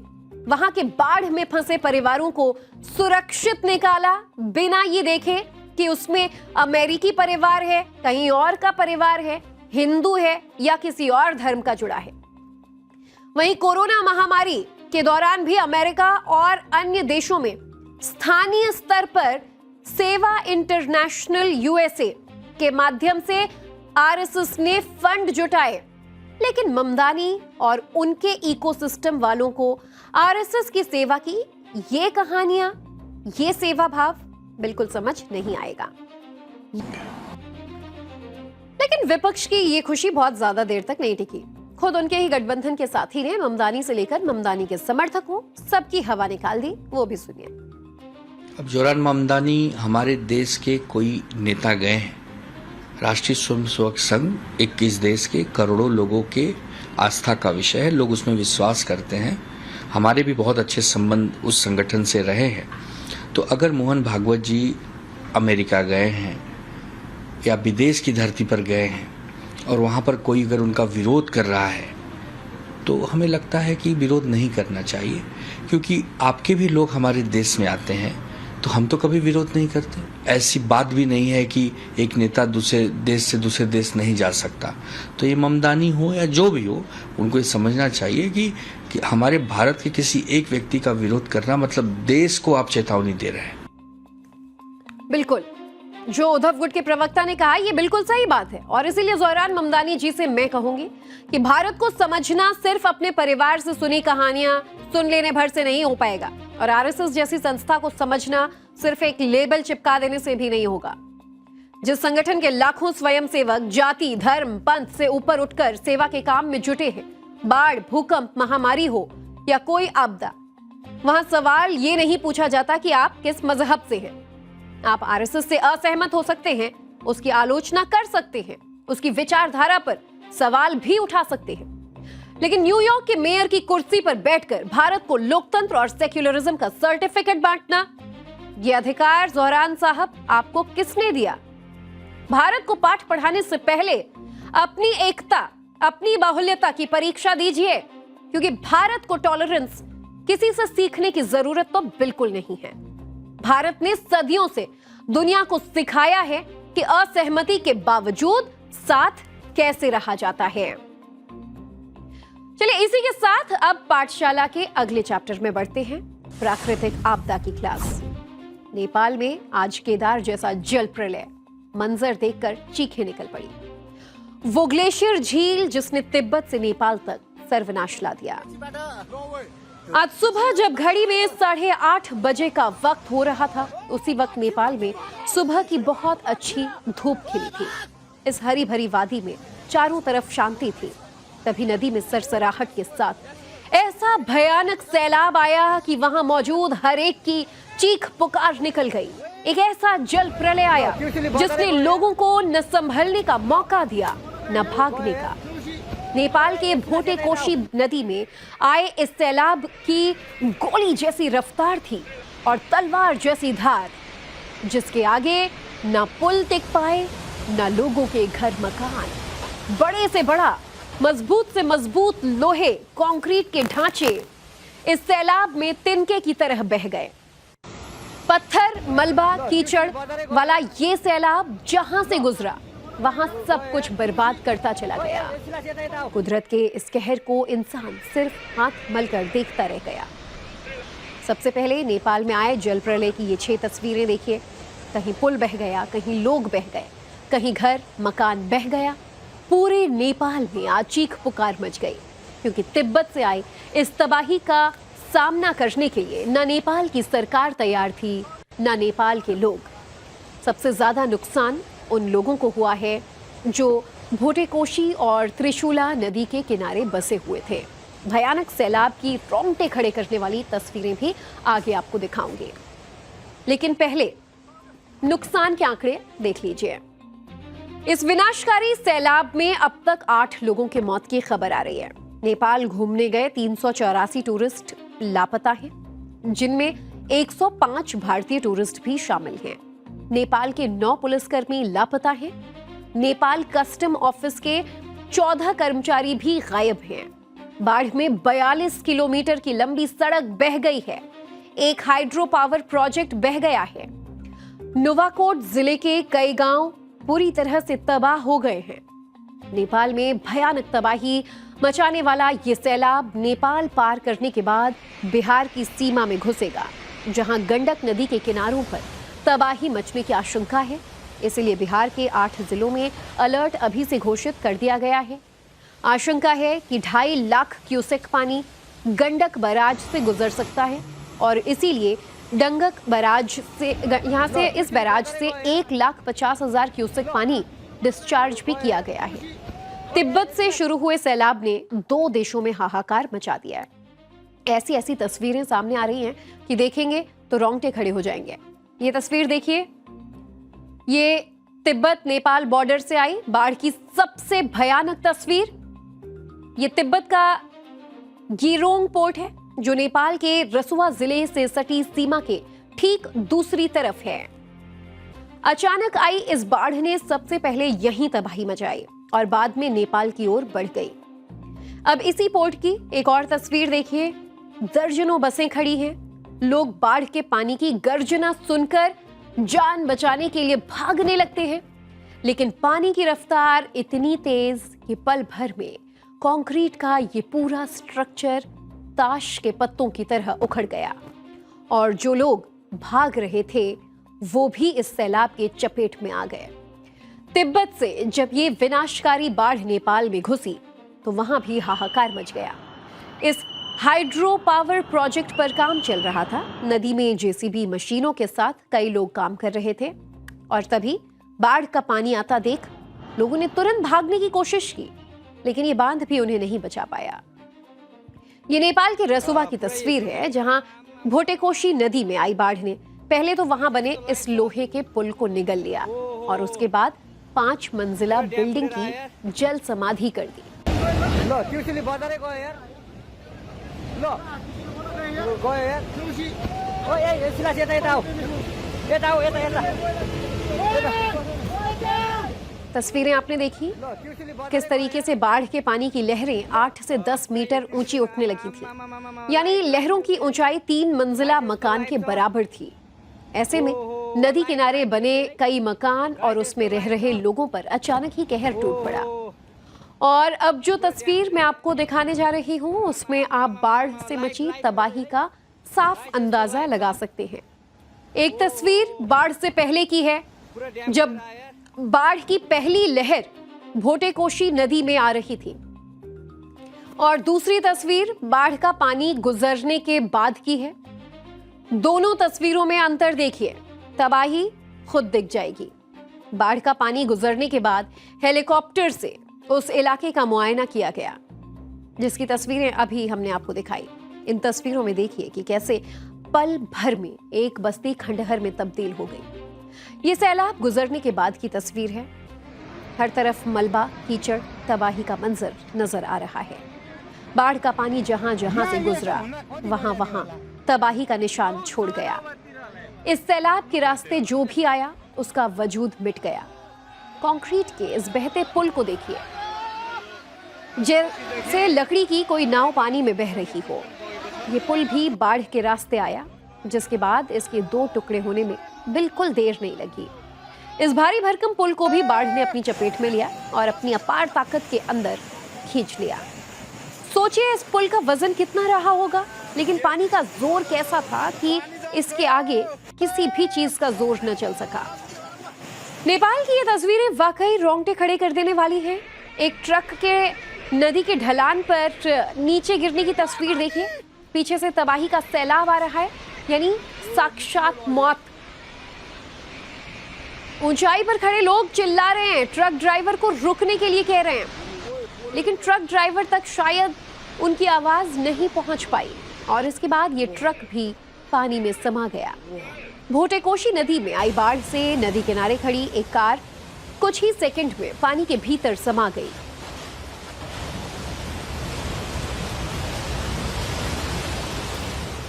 वहां के बाढ़ में फंसे परिवारों को सुरक्षित निकाला, बिना ये देखे कि उसमें अमेरिकी परिवार है, कहीं और का परिवार है, हिंदू है या किसी और धर्म का जुड़ा है। वहीं कोरोना महामारी के दौरान भी अमेरिका और अन्य देशों में स्थानीय स्तर पर सेवा इंटरनेशनल यूएसए के माध्यम से आरएसएस ने फंड जुटाए, लेकिन ममदानी और उनके इकोसिस्टम वालों को आरएसएस की सेवा की ये कहानियां, ये सेवा भाव बिल्कुल समझ नहीं आएगा। लेकिन विपक्ष की ये खुशी बहुत ज्यादा देर तक नहीं टिकी। खुद उनके ही गठबंधन के साथी ने ममदानी से लेकर ममदानी के समर्थकों सबकी हवा निकाल दी, वो भी सुनिए। अब ज़ोहरान ममदानी हमारे देश के कोई नेता गए हैं। राष्ट्रीय स्वयंसेवक संघ 21 देश के करोड़ों लोगों के आस्था का विषय है, लोग उसमें विश्वास करते हैं। हमारे भी बहुत अच्छे संबंध उस संगठन से रहे हैं। तो अगर मोहन भागवत जी अमेरिका गए हैं या विदेश की धरती पर गए हैं और वहाँ पर कोई अगर उनका विरोध कर रहा है तो हमें लगता है कि विरोध नहीं करना चाहिए, क्योंकि आपके भी लोग हमारे देश में आते हैं तो हम तो कभी विरोध नहीं करते। ऐसी बात भी नहीं है कि एक नेता दूसरे देश से दूसरे देश नहीं जा सकता। तो ये ममदानी हो या जो भी हो, उनको ये समझना चाहिए कि हमारे भारत के किसी एक व्यक्ति का विरोध करना मतलब देश को आप चेतावनी दे रहे हैं। बिल्कुल, जो उद्धव गुट के प्रवक्ता ने कहा ये बिल्कुल सही बात है और इसीलिए ज़ोहरान ममदानी जी से मैं कहूंगी कि भारत को समझना सिर्फ अपने परिवार से सुनी कहानियां सुन लेने भर से नहीं हो पाएगा और आरएसएस जैसी संस्था को समझना सिर्फ एक लेबल चिपका देने से भी नहीं होगा। जिस संगठन के लाखों स्वयंसेवक जाति, धर्म, पंथ से ऊपर उठकर सेवा के काम में जुटे हैं, बाढ़, भूकंप, महामारी हो या कोई आपदा, वहां सवाल ये नहीं पूछा जाता कि आप किस मजहब से हैं। आप आरएसएस से असहमत हो सकते हैं, उसकी आलोचना कर सकते हैं, उसकी विचारधारा पर सवाल भी उठा सकते हैं, लेकिन न्यूयॉर्क के मेयर की कुर्सी पर बैठकर भारत को लोकतंत्र और सेक्युलरिज्म का सर्टिफिकेट बांटना, यह अधिकार ज़ोहरान साहब आपको किसने दिया? भारत को पाठ पढ़ाने से पहले अपनी एकता, अपनी बाहुल्यता की परीक्षा दीजिए, क्योंकि भारत को टॉलरेंस किसी से सीखने की जरूरत तो बिल्कुल नहीं है। भारत ने सदियों से दुनिया को सिखाया है कि असहमति के बावजूद साथ कैसे रहा जाता है। चलिए इसी के साथ अब पाठशाला के अगले चैप्टर में बढ़ते हैं, प्राकृतिक आपदा की क्लास। नेपाल में आज केदार जैसा जल प्रलय मंजर देखकर चीखें निकल पड़ी। वो ग्लेशियर झील जिसने तिब्बत से नेपाल तक सर्वनाश ला दिया। आज सुबह जब घड़ी में 8:30 बजे का वक्त हो रहा था, उसी वक्त नेपाल में सुबह की बहुत अच्छी धूप खिली थी। इस हरी भरी वादी में चारों तरफ शांति थी। तभी नदी में सरसराहट के साथ ऐसा भयानक सैलाब आया कि वहां मौजूद हर एक की चीख पुकार निकल गई। एक ऐसा जल प्रलय आया जिसने लोगों को न संभलने का मौका दिया न भागने का। नेपाल के भोटे कोशी नदी में आए इस सैलाब की गोली जैसी रफ्तार थी और तलवार जैसी धार, जिसके आगे न पुल टिक पाए न लोगों के घर मकान। बड़े से बड़ा, मजबूत से मजबूत लोहे कंक्रीट के ढांचे इस सैलाब में तिनके की तरह बह गए। पत्थर, मलबा, कीचड़ वाला ये सैलाब जहां से गुजरा वहां सब कुछ बर्बाद करता चला गया। कुदरत के इस कहर को इंसान सिर्फ हाथ मलकर देखता रह गया। सबसे पहले नेपाल में आए जल प्रलय की ये 6 तस्वीरें देखिए। कहीं पुल बह गया, कहीं लोग बह गए, कहीं घर मकान बह गया। पूरे नेपाल में आज चीख पुकार मच गई, क्योंकि तिब्बत से आई इस तबाही का सामना करने के लिए न नेपाल की सरकार तैयार थी न नेपाल के लोग। सबसे ज्यादा नुकसान उन लोगों को हुआ है जो भोटेकोशी और त्रिशूला नदी के किनारे बसे हुए थे। भयानक सैलाब की रोंगटे खड़े करने वाली तस्वीरें भी आगे आपको दिखाऊंगी, लेकिन पहले नुकसान के आंकड़े देख लीजिए। इस विनाशकारी सैलाब में अब तक 8 लोगों की मौत की खबर आ रही है। नेपाल घूमने गए 384 टूरिस्ट लापता हैं, जिनमें 105 भारतीय टूरिस्ट भी शामिल हैं। नेपाल के 9 पुलिसकर्मी लापता हैं। नेपाल कस्टम ऑफिस के 14 कर्मचारी भी गायब हैं। बाढ़ में 42 किलोमीटर की लंबी सड़क बह गई है। एक हाइड्रो पावर प्रोजेक्ट बह गया है। नुवाकोट जिले के कई गांव पूरी तरह से तबाह हो गए हैं। नेपाल में भयानक तबाही मचाने वाला ये सैलाब नेपाल पार करने के बाद बिहार की सीमा में घुसेगा, जहां गंडक नदी के किनारों पर तबाही मचने की आशंका है। इसलिए बिहार के 8 जिलों में अलर्ट अभी से घोषित कर दिया गया है। आशंका है कि 2.5 लाख क्यूसेक पानी गंडक बैराज से गुजर सकता है और इसीलिए डंगक बैराज से इस बैराज से 1,50,000 क्यूसेक पानी डिस्चार्ज भी किया गया है। तिब्बत से शुरू हुए सैलाब ने 2 देशों में हाहाकार मचा दिया है। ऐसी ऐसी तस्वीरें सामने आ रही हैं कि देखेंगे तो रोंगटे खड़े हो जाएंगे। ये तस्वीर देखिए, ये तिब्बत नेपाल बॉर्डर से आई बाढ़ की सबसे भयानक तस्वीर। ये तिब्बत का गिरोंग पोर्ट है, जो नेपाल के रसुआ जिले से सटी सीमा के ठीक दूसरी तरफ है। अचानक आई इस बाढ़ ने सबसे पहले यहीं तबाही मचाई और बाद में नेपाल की ओर बढ़ गई। अब इसी पोर्ट की एक और तस्वीर देखिए। दर्जनों बसें खड़ी हैं। लोग बाढ़ के पानी की गर्जना सुनकर जान बचाने के लिए भागने लगते हैं, लेकिन पानी की रफ्तार इतनी तेज कि पल भर में कंक्रीट का ये पूरा स्ट्रक्चर ताश के पत्तों की तरह उखड़ गया और जो लोग भाग रहे थे वो भी इस सैलाब के चपेट में आ गए। तिब्बत से जब ये विनाशकारी बाढ़ नेपाल में घुसी तो वहां भी हाहाकार मच गया। इस हाइड्रो पावर प्रोजेक्ट पर काम चल रहा था। नदी में जेसीबी मशीनों के साथ कई लोग काम कर रहे थे और तभी बाढ़ का पानी आता देख लोगों ने तुरंत भागने की कोशिश की, लेकिन ये बांध भी उन्हें नहीं बचा पाया। ये नेपाल के रसुवा की तस्वीर है, जहां भोटेकोशी नदी में आई बाढ़ ने पहले तो वहां बने इस लोहे के पुल को निगल लिया और उसके बाद 5 मंजिला बिल्डिंग की जल समाधि कर दी। तस्वीरें आपने देखी किस तरीके से बाढ़ के पानी की लहरें 8 से 10 मीटर ऊंची उठने लगी थी, यानी लहरों की ऊंचाई 3 मंजिला मकान के बराबर थी। ऐसे में नदी किनारे बने कई मकान और उसमें रह रहे लोगों पर अचानक ही कहर टूट पड़ा। और अब जो तस्वीर मैं आपको दिखाने जा रही हूं उसमें आप बाढ़ से मची तबाही का साफ अंदाजा लगा सकते हैं। एक तस्वीर बाढ़ से पहले की है, जब बाढ़ की पहली लहर भोटेकोशी नदी में आ रही थी और दूसरी तस्वीर बाढ़ का पानी गुजरने के बाद की है। दोनों तस्वीरों में अंतर देखिए, तबाही खुद दिख जाएगी। बाढ़ का पानी गुजरने के बाद हेलीकॉप्टर से उस इलाके का मुआयना किया गया, जिसकी तस्वीरें अभी हमने आपको दिखाई। इन तस्वीरों में देखिए कि कैसे पल भर में एक बस्ती खंडहर में तब्दील हो गई। ये सैलाब गुजरने के बाद की तस्वीर है। हर तरफ मलबा, कीचड़, तबाही का मंजर नजर आ रहा है। बाढ़ का पानी जहां जहां से गुजरा वहां वहां तबाही का निशान छोड़ गया। इस सैलाब के रास्ते जो भी आया उसका वजूद मिट गया। कंक्रीट के इस बहते पुल को देखिए, जैसे लकड़ी की कोई नाव पानी में बह रही हो। ये पुल भी बाढ़ के रास्ते आया, जिसके बाद इसके 2 टुकड़े होने में बिल्कुल देर नहीं लगी। इस भारी भरकम पुल को भी बाढ़ ने अपनी चपेट में लिया और अपनी अपार ताकत के अंदर खींच लिया। सोचिए इस पुल का वजन कितना रहा होगा, लेकिन पानी का जोर कैसा था कि इसके आगे किसी भी चीज का जोर न चल सका। नेपाल की ये तस्वीरें वाकई रोंगटे खड़े कर देने वाली हैं। एक ट्रक के नदी के ढलान पर नीचे गिरने की तस्वीर देखिए। पीछे से तबाही का सैलाब आ रहा है, यानी साक्षात मौत। ऊंचाई पर खड़े लोग चिल्ला रहे हैं, ट्रक ड्राइवर को रुकने के लिए कह रहे हैं, लेकिन ट्रक ड्राइवर तक शायद उनकी आवाज नहीं पहुंच पाई और इसके बाद ये ट्रक भी पानी में समा गया। भोटेकोशी नदी में आई बाढ़ से नदी किनारे खड़ी एक कार कुछ ही सेकंड में पानी के भीतर समा गई।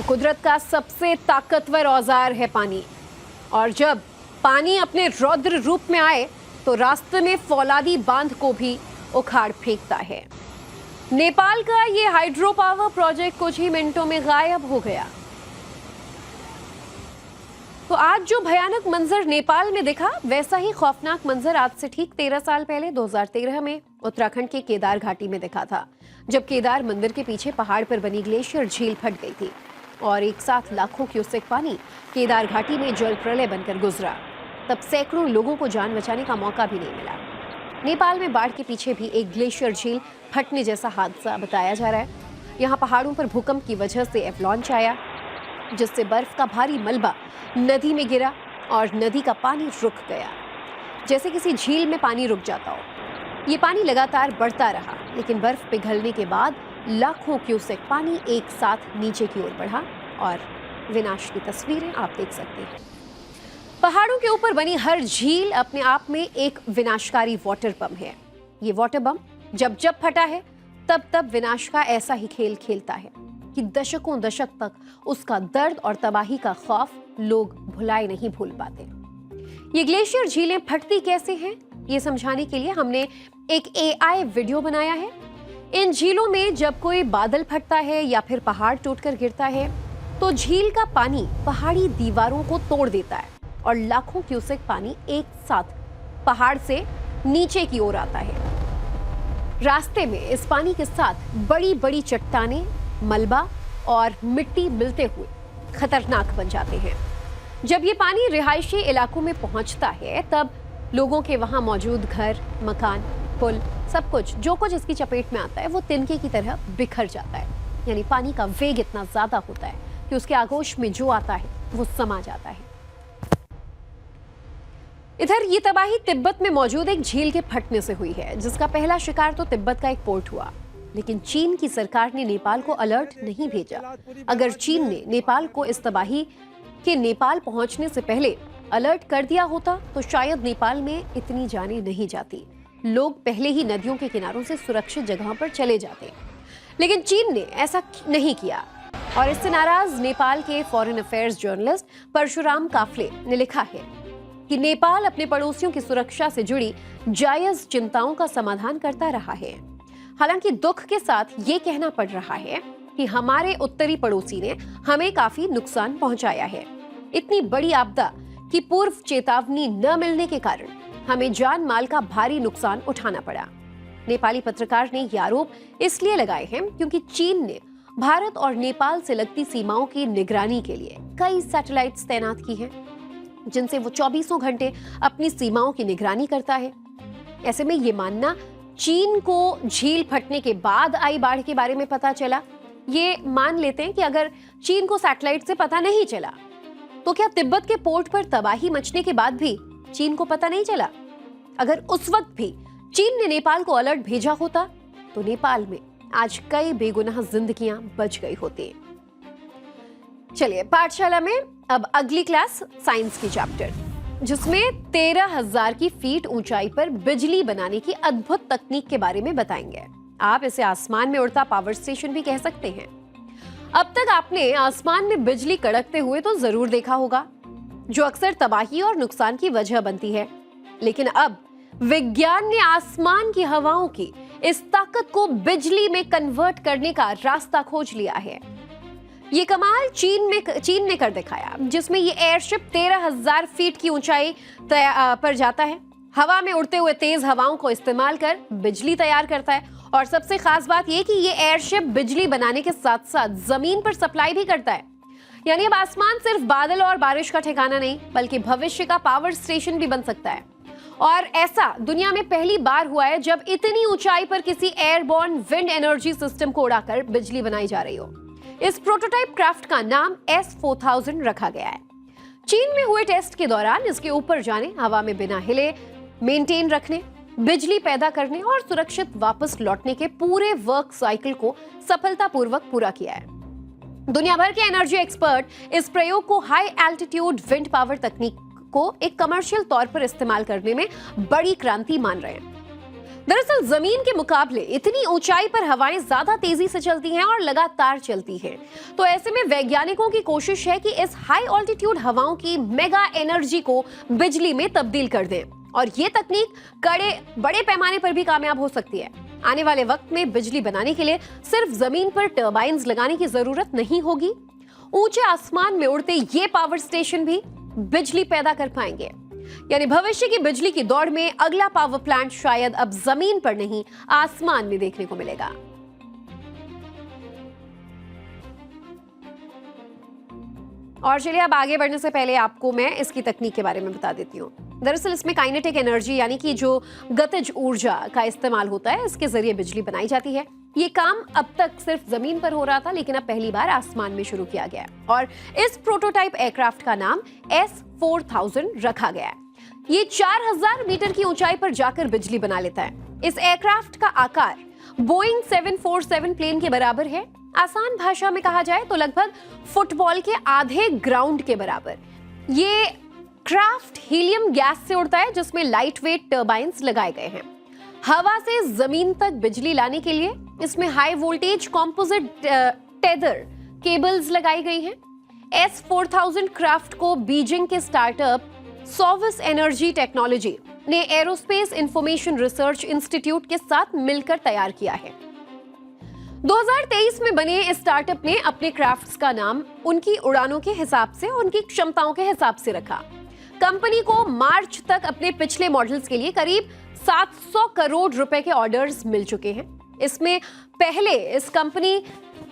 कुदरत का सबसे ताकतवर औजार है पानी, और जब पानी अपने रौद्र रूप में आए तो रास्ते में फौलादी बांध को भी उखाड़ फेंकता है। नेपाल का ये हाइड्रो पावर प्रोजेक्ट कुछ ही मिनटों में गायब हो गया। तो आज जो भयानक मंजर नेपाल में दिखा, वैसा ही खौफनाक मंजर आज से ठीक 13 साल पहले 2013 में उत्तराखंड के केदार घाटी में दिखा था, जब केदार मंदिर के पीछे पहाड़ पर बनी ग्लेशियर झील फट गई थी और एक साथ लाखों क्यूसेक पानी केदार घाटी में जल प्रलय बनकर गुजरा। तब सैकड़ों लोगों को जान बचाने का मौका भी नहीं मिला। नेपाल में बाढ़ के पीछे भी एक ग्लेशियर झील फटने जैसा हादसा बताया जा रहा है। यहाँ पहाड़ों पर भूकंप की वजह से एवलांच आया, जिससे बर्फ का भारी मलबा नदी में गिरा और नदी का पानी रुक गया, जैसे किसी झील में पानी रुक जाता हो। ये पानी लगातार बढ़ता रहा, लेकिन बर्फ पिघलने के बाद लाखों क्यूसेक पानी एक साथ नीचे की ओर बढ़ा और विनाश की तस्वीरें आप देख सकते हैं। पहाड़ों के ऊपर बनी हर झील अपने आप में एक विनाशकारी वाटर बम है। ये वाटर बम जब जब फटा है तब तब विनाश का ऐसा ही खेल खेलता है कि दशकों दशक तक उसका दर्द और तबाही का खौफ लोग भुलाए नहीं भूल पाते। ये ग्लेशियर झीलें फटती कैसे हैं, ये समझाने के लिए हमने एक AI वीडियो बनाया है। इन झीलों में जब कोई बादल फटता है या फिर पहाड़ टूटकर गिरता है तो झील का पानी पहाड़ी दीवारों को तोड़ देता है और लाखों क्यूसेक पानी एक साथ पहाड़ से नीचे की ओर आता है। रास्ते में इस पानी के साथ बड़ी बड़ी चट्टानें, मलबा और मिट्टी मिलते हुए खतरनाक बन जाते हैं। जब ये पानी रिहायशी इलाकों में पहुंचता है तब लोगों के वहां मौजूद घर, मकान, पुल, सब कुछ जो कुछ इसकी चपेट में आता है वो तिनके की तरह बिखर जाता है। यानी पानी का वेग इतना ज्यादा होता है कि उसके आगोश में जो आता है वो समा जाता है। इधर ये तबाही तिब्बत में मौजूद एक झील के फटने से हुई है, जिसका पहला शिकार तो तिब्बत का एक पोर्ट हुआ, लेकिन चीन की सरकार ने नेपाल को अलर्ट नहीं भेजा। अगर चीन ने नेपाल को इस तबाही के नेपाल पहुंचने से पहले अलर्ट कर दिया होता तो शायद नेपाल में इतनी जानें नहीं जाती। लोग पहले ही नदियों के किनारों से सुरक्षित जगहों पर चले जाते, लेकिन चीन ने ऐसा नहीं किया और इससे नाराज नेपाल के फॉरेन अफेयर्स जर्नलिस्ट परशुराम काफले ने लिखा है कि नेपाल अपने पड़ोसियों की सुरक्षा से जुड़ी जायज चिंताओं का समाधान करता रहा है। हालांकि दुख के साथ ये कहना पड़ रहा है कि हमारे उत्तरी पड़ोसी ने हमें काफी नुकसान पहुंचाया है। इतनी बड़ी आपदा की पूर्व चेतावनी न मिलने के कारण हमें जान माल का भारी नुकसान उठाना पड़ा। नेपाली पत्रकार ने ये आरोप इसलिए लगाए हैं क्योंकि चीन ने भारत और नेपाल से लगती सीमाओं की निगरानी के लिए कई सैटेलाइट्स तैनात की हैं, जिनसे वो 24 घंटे अपनी सीमाओं की निगरानी करता है। ऐसे में ये मानना चीन को झील फटने के बाद आई बाढ़ के बारे में पता चला? ये मान लेते हैं कि अगर चीन को सैटेलाइट से पता नहीं चला, तो क्या तिब्बत के पोर्ट पर तबाही मचने के बाद भी चीन को पता नहीं चला? अगर उस वक्त भी चीन ने नेपाल को अलर्ट भेजा होता, तो नेपाल में आज कई बेगुनाह जिंदगियां बच गई होती। चलिए, पाठशाला में अब अगली क्लास साइंस की चैप्टर, जिसमें 13,000 की फीट ऊंचाई पर बिजली बनाने की अद्भुत तकनीक के बारे में बताएंगे। आप इसे आसमान में उड़ता पावर स्टेशन भी कह सकते हैं। अब तक आपने आसमान में बिजली कड़कते हुए तो जरूर देखा होगा, जो अक्सर तबाही और नुकसान की वजह बनती है। लेकिन अब विज्ञान ने आसमान की हवाओं की इस ताकत को बिजली में कन्वर्ट करने का रास्ता खोज लिया है। ये कमाल चीन ने कर दिखाया, जिसमें ये एयरशिप 13,000 फीट की ऊंचाई पर जाता है, हवा में उड़ते हुए तेज हवाओं को इस्तेमाल कर बिजली तैयार करता है। और सबसे खास बात यह कि ये एयरशिप बिजली बनाने के साथ साथ जमीन पर सप्लाई भी करता है। यानी अब आसमान सिर्फ बादल और बारिश का ठिकाना नहीं, बल्कि भविष्य का पावर स्टेशन भी बन सकता है। और ऐसा दुनिया में पहली बार हुआ है जब इतनी ऊंचाई पर किसी एयरबोर्न विंड एनर्जी सिस्टम को उड़ाकर बिजली बनाई जा रही हो। इस प्रोटोटाइप क्राफ्ट का नाम S4000 रखा गया है। चीन में हुए टेस्ट के दौरान इसके ऊपर जाने, हवा में बिना हिले मेंटेन रखने, बिजली पैदा करने और सुरक्षित वापस लौटने के पूरे वर्क साइकिल को सफलतापूर्वक पूरा किया है। दुनिया भर के एनर्जी एक्सपर्ट इस प्रयोग को हाई एल्टीट्यूड विंड पावर तकनीक को एक कमर्शियल तौर पर इस्तेमाल करने में बड़ी क्रांति मान रहे हैं। दरअसल जमीन के मुकाबले इतनी ऊंचाई पर हवाएं ज्यादा तेजी से चलती हैं और लगातार चलती हैं। तो ऐसे में वैज्ञानिकों की कोशिश है कि इस हाई ऑल्टीट्यूड हवाओं की मेगा एनर्जी को बिजली में तब्दील कर दें। और ये तकनीक बड़े पैमाने पर भी कामयाब हो सकती है। आने वाले वक्त में बिजली बनाने के लिए सिर्फ जमीन पर टर्बाइन्स लगाने की जरूरत नहीं होगी। ऊंचे आसमान में उड़ते ये पावर स्टेशन भी बिजली पैदा कर पाएंगे। यानी भविष्य की बिजली की दौड़ में अगला पावर प्लांट शायद अब जमीन पर नहीं, आसमान में देखने को मिलेगा। और चलिए, अब आगे बढ़ने से पहले आपको मैं इसकी तकनीक के बारे में बता देती हूँ। दरअसल इसमें काइनेटिक एनर्जी यानी कि जो गतिज ऊर्जा का इस्तेमाल होता है, इसके जरिए बिजली बनाई जाती है। ये काम अब तक सिर्फ जमीन पर हो रहा था, लेकिन अब पहली बार आसमान में शुरू किया गया है। और इस प्रोटोटाइप एयरक्राफ्ट का नाम S4000 रखा गया है। ये 4,000 मीटर की ऊंचाई पर जाकर बिजली बना लेता है। इस एयरक्राफ्ट का आकार बोइंग 747 प्लेन के बराबर है। आसान भाषा में कहा जाए तो लगभग फुटबॉल के आधे ग्राउंड के बराबर। ये क्राफ्ट हीलियम गैस से उड़ता है, जिसमें लाइट वेट टर्बाइन्स लगाए गए हैं। हवा से जमीन तक बिजली लाने के लिए इसमें high voltage composite tether cables लगाई गई हैं। S4000 क्राफ्ट को बीजिंग के स्टार्टअप सोविस एनर्जी टेक्नोलॉजी ने एरोस्पेस इंफॉर्मेशन रिसर्च इंस्टीट्यूट के साथ मिलकर तैयार किया है। 2023 में बने इस स्टार्टअप ने अपने क्राफ्ट्स का नाम उनकी उड़ानों के हिसाब से, उनकी क्षमताओं के हिसाब से रखा। कंपनी को मार्च तक अपने पिछले मॉडल्स के लिए करीब 700 करोड़ रुपए के ऑर्डर्स मिल चुके हैं। इसमें पहले इस कंपनी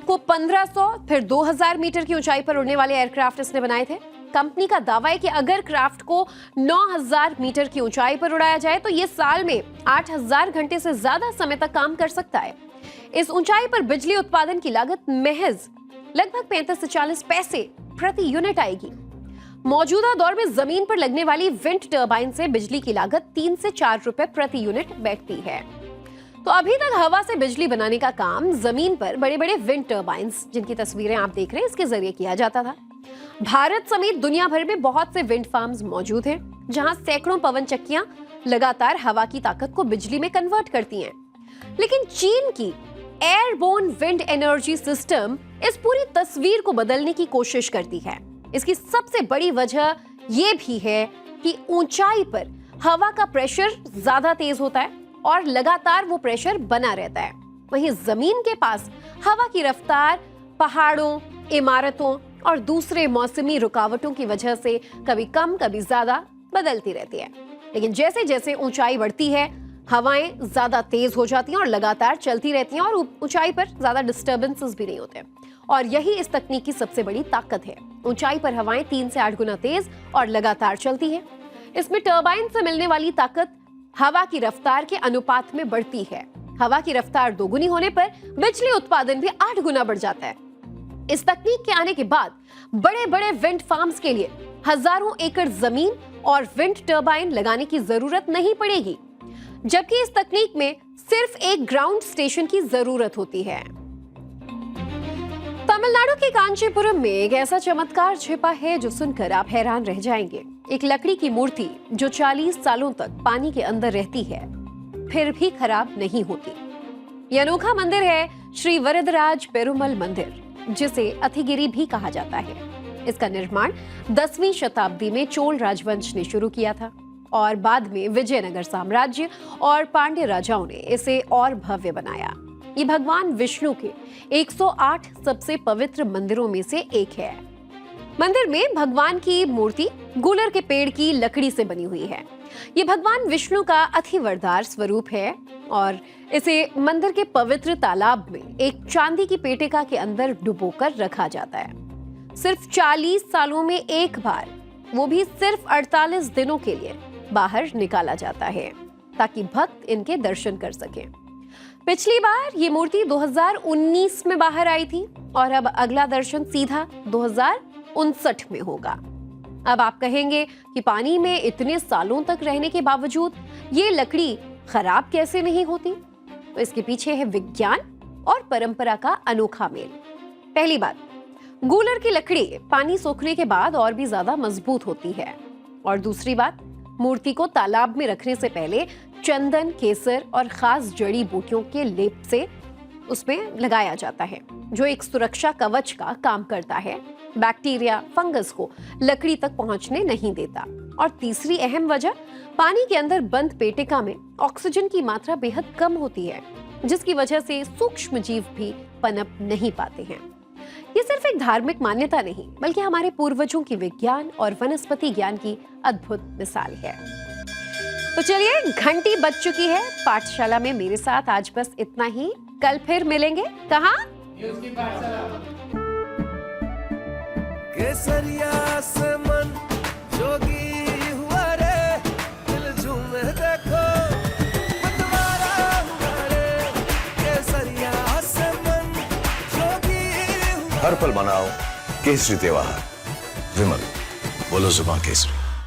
को 1500 फिर 2000 मीटर की ऊंचाई पर उड़ने वाले एयरक्राफ्ट इसने बनाए थे। कंपनी का दावा है कि अगर क्राफ्ट को 9000 मीटर की ऊंचाई पर उड़ाया जाए तो ये साल में 8000 घंटे से ज्यादा समय तक काम कर सकता है। इस ऊंचाई पर बिजली उत्पादन की लागत महज लगभग 35 से 40 पैसे प्रति यूनिट आएगी। मौजूदा दौर में जमीन पर लगने वाली विंड टर्बाइन से बिजली की लागत 3 से 4 रुपए प्रति यूनिट बैठती है। तो अभी तक हवा से बिजली बनाने का काम जमीन पर बड़े बड़े विंड टर्बाइन्स, जिनकी तस्वीरें आप देख रहे हैं, इसके जरिए किया जाता था। भारत समेत दुनिया भर में बहुत से विंड फार्म्स मौजूद हैं, जहां सैकड़ों पवन चक्कियां लगातार हवा की ताकत को बिजली में कन्वर्ट करती हैं। लेकिन चीन की एयरबोर्न विंड एनर्जी सिस्टम इस पूरी तस्वीर को बदलने की कोशिश करती है। इसकी सबसे बड़ी वजह यह भी है कि ऊंचाई पर हवा का प्रेशर ज्यादा तेज होता है और लगातार वो प्रेशर बना रहता है। वहीं जमीन के पास हवा की रफ्तार पहाड़ों, इमारतों और दूसरे मौसमी रुकावटों की वजह से कभी कम कभी ज्यादा बदलती रहती है। लेकिन जैसे जैसे ऊंचाई बढ़ती है, हवाएं ज्यादा तेज हो जाती हैं और लगातार चलती रहती हैं और ऊंचाई पर ज्यादा डिस्टर्बेंसेस भी नहीं होते। और यही इस तकनीक की सबसे बड़ी ताकत है। ऊंचाई पर हवाएं 3 से 8 गुना तेज और लगातार चलती हैं। इसमें टर्बाइन से मिलने वाली ताकत हवा की रफ्तार के अनुपात में बढ़ती है। हवा की रफ्तार दोगुनी होने पर बिजली उत्पादन भी 8 गुना बढ़ जाता है। इस तकनीक के आने के बाद बड़े बड़े विंड फार्म्स के लिए हजारों एकड़ जमीन और विंड टर्बाइन लगाने की जरूरत नहीं पड़ेगी, जबकि इस तकनीक में सिर्फ एक ग्राउंड स्टेशन की जरूरत होती है। तमिलनाडु के कांचीपुरम में एक ऐसा चमत्कार छिपा है जो सुनकर आप हैरान रह जाएंगे। एक लकड़ी की मूर्ति जो 40 सालों तक पानी के अंदर रहती है, फिर भी खराब नहीं होती। यह अनोखा मंदिर है श्री वरदराज पेरुमल मंदिर, जिसे अथिगिरी भी कहा जाता है। इसका निर्माण 10वीं शताब्दी में चोल राजवंश ने शुरू किया था और बाद में विजयनगर साम्राज्य और पांड्य राजाओं ने इसे और भव्य बनाया। ये भगवान विष्णु के 108 सबसे पवित्र मंदिरों में से एक है। मंदिर में भगवान की मूर्ति गूलर के पेड़ की लकड़ी से बनी हुई है। ये भगवान विष्णु का अति वरदार स्वरूप है और इसे मंदिर के पवित्र तालाब में एक चांदी की पेटिका के अंदर डुबोकर रखा जाता है। सिर्फ 40 सालों में एक बार, वो भी सिर्फ 48 दिनों के लिए बाहर निकाला जाता है ताकि भक्त इनके दर्शन कर सकें। पिछली बार ये मूर्ति 2019 में बाहर आई थी और अब अगला दर्शन सीधा 2059 में होगा। अब आप कहेंगे कि पानी में इतने सालों तक रहने के बावजूद ये लकड़ी खराब कैसे नहीं होती? तो इसके पीछे है विज्ञान और परंपरा का अनोखा मेल। पहली बात, गूलर की लकड़ी पानी सोखने के बाद और भी ज्यादा मजबूत होती है। और दूसरी बात, मूर्ति को तालाब में रखने से पहले चंदन, केसर और खास जड़ी बूटियों के लेप से उसमें लगाया जाता है, जो एक सुरक्षा कवच का काम करता है। बैक्टीरिया, फंगस को लकड़ी तक पहुंचने नहीं देता। और तीसरी अहम वजह, पानी के अंदर बंद पेटिका में ऑक्सीजन की मात्रा बेहद कम होती है, जिसकी वजह से सूक्ष्म जीव भी पनप नहीं पाते हैं। ये सिर्फ एक धार्मिक मान्यता नहीं, बल्कि हमारे पूर्वजों की विज्ञान और वनस्पति ज्ञान की अद्भुत मिसाल है। तो चलिए, घंटी बज चुकी है। पाठशाला में मेरे साथ आज बस इतना ही। कल फिर मिलेंगे। कहाँ? केसरिया से मन जोगी हुआ रे, दिल झूमे देखो मतवारा हुआ रे। केसरिया से मन जोगी हुआ। हर पल मनाओ केसरी त्योहार। विमल, बोलो जुबान केसरी।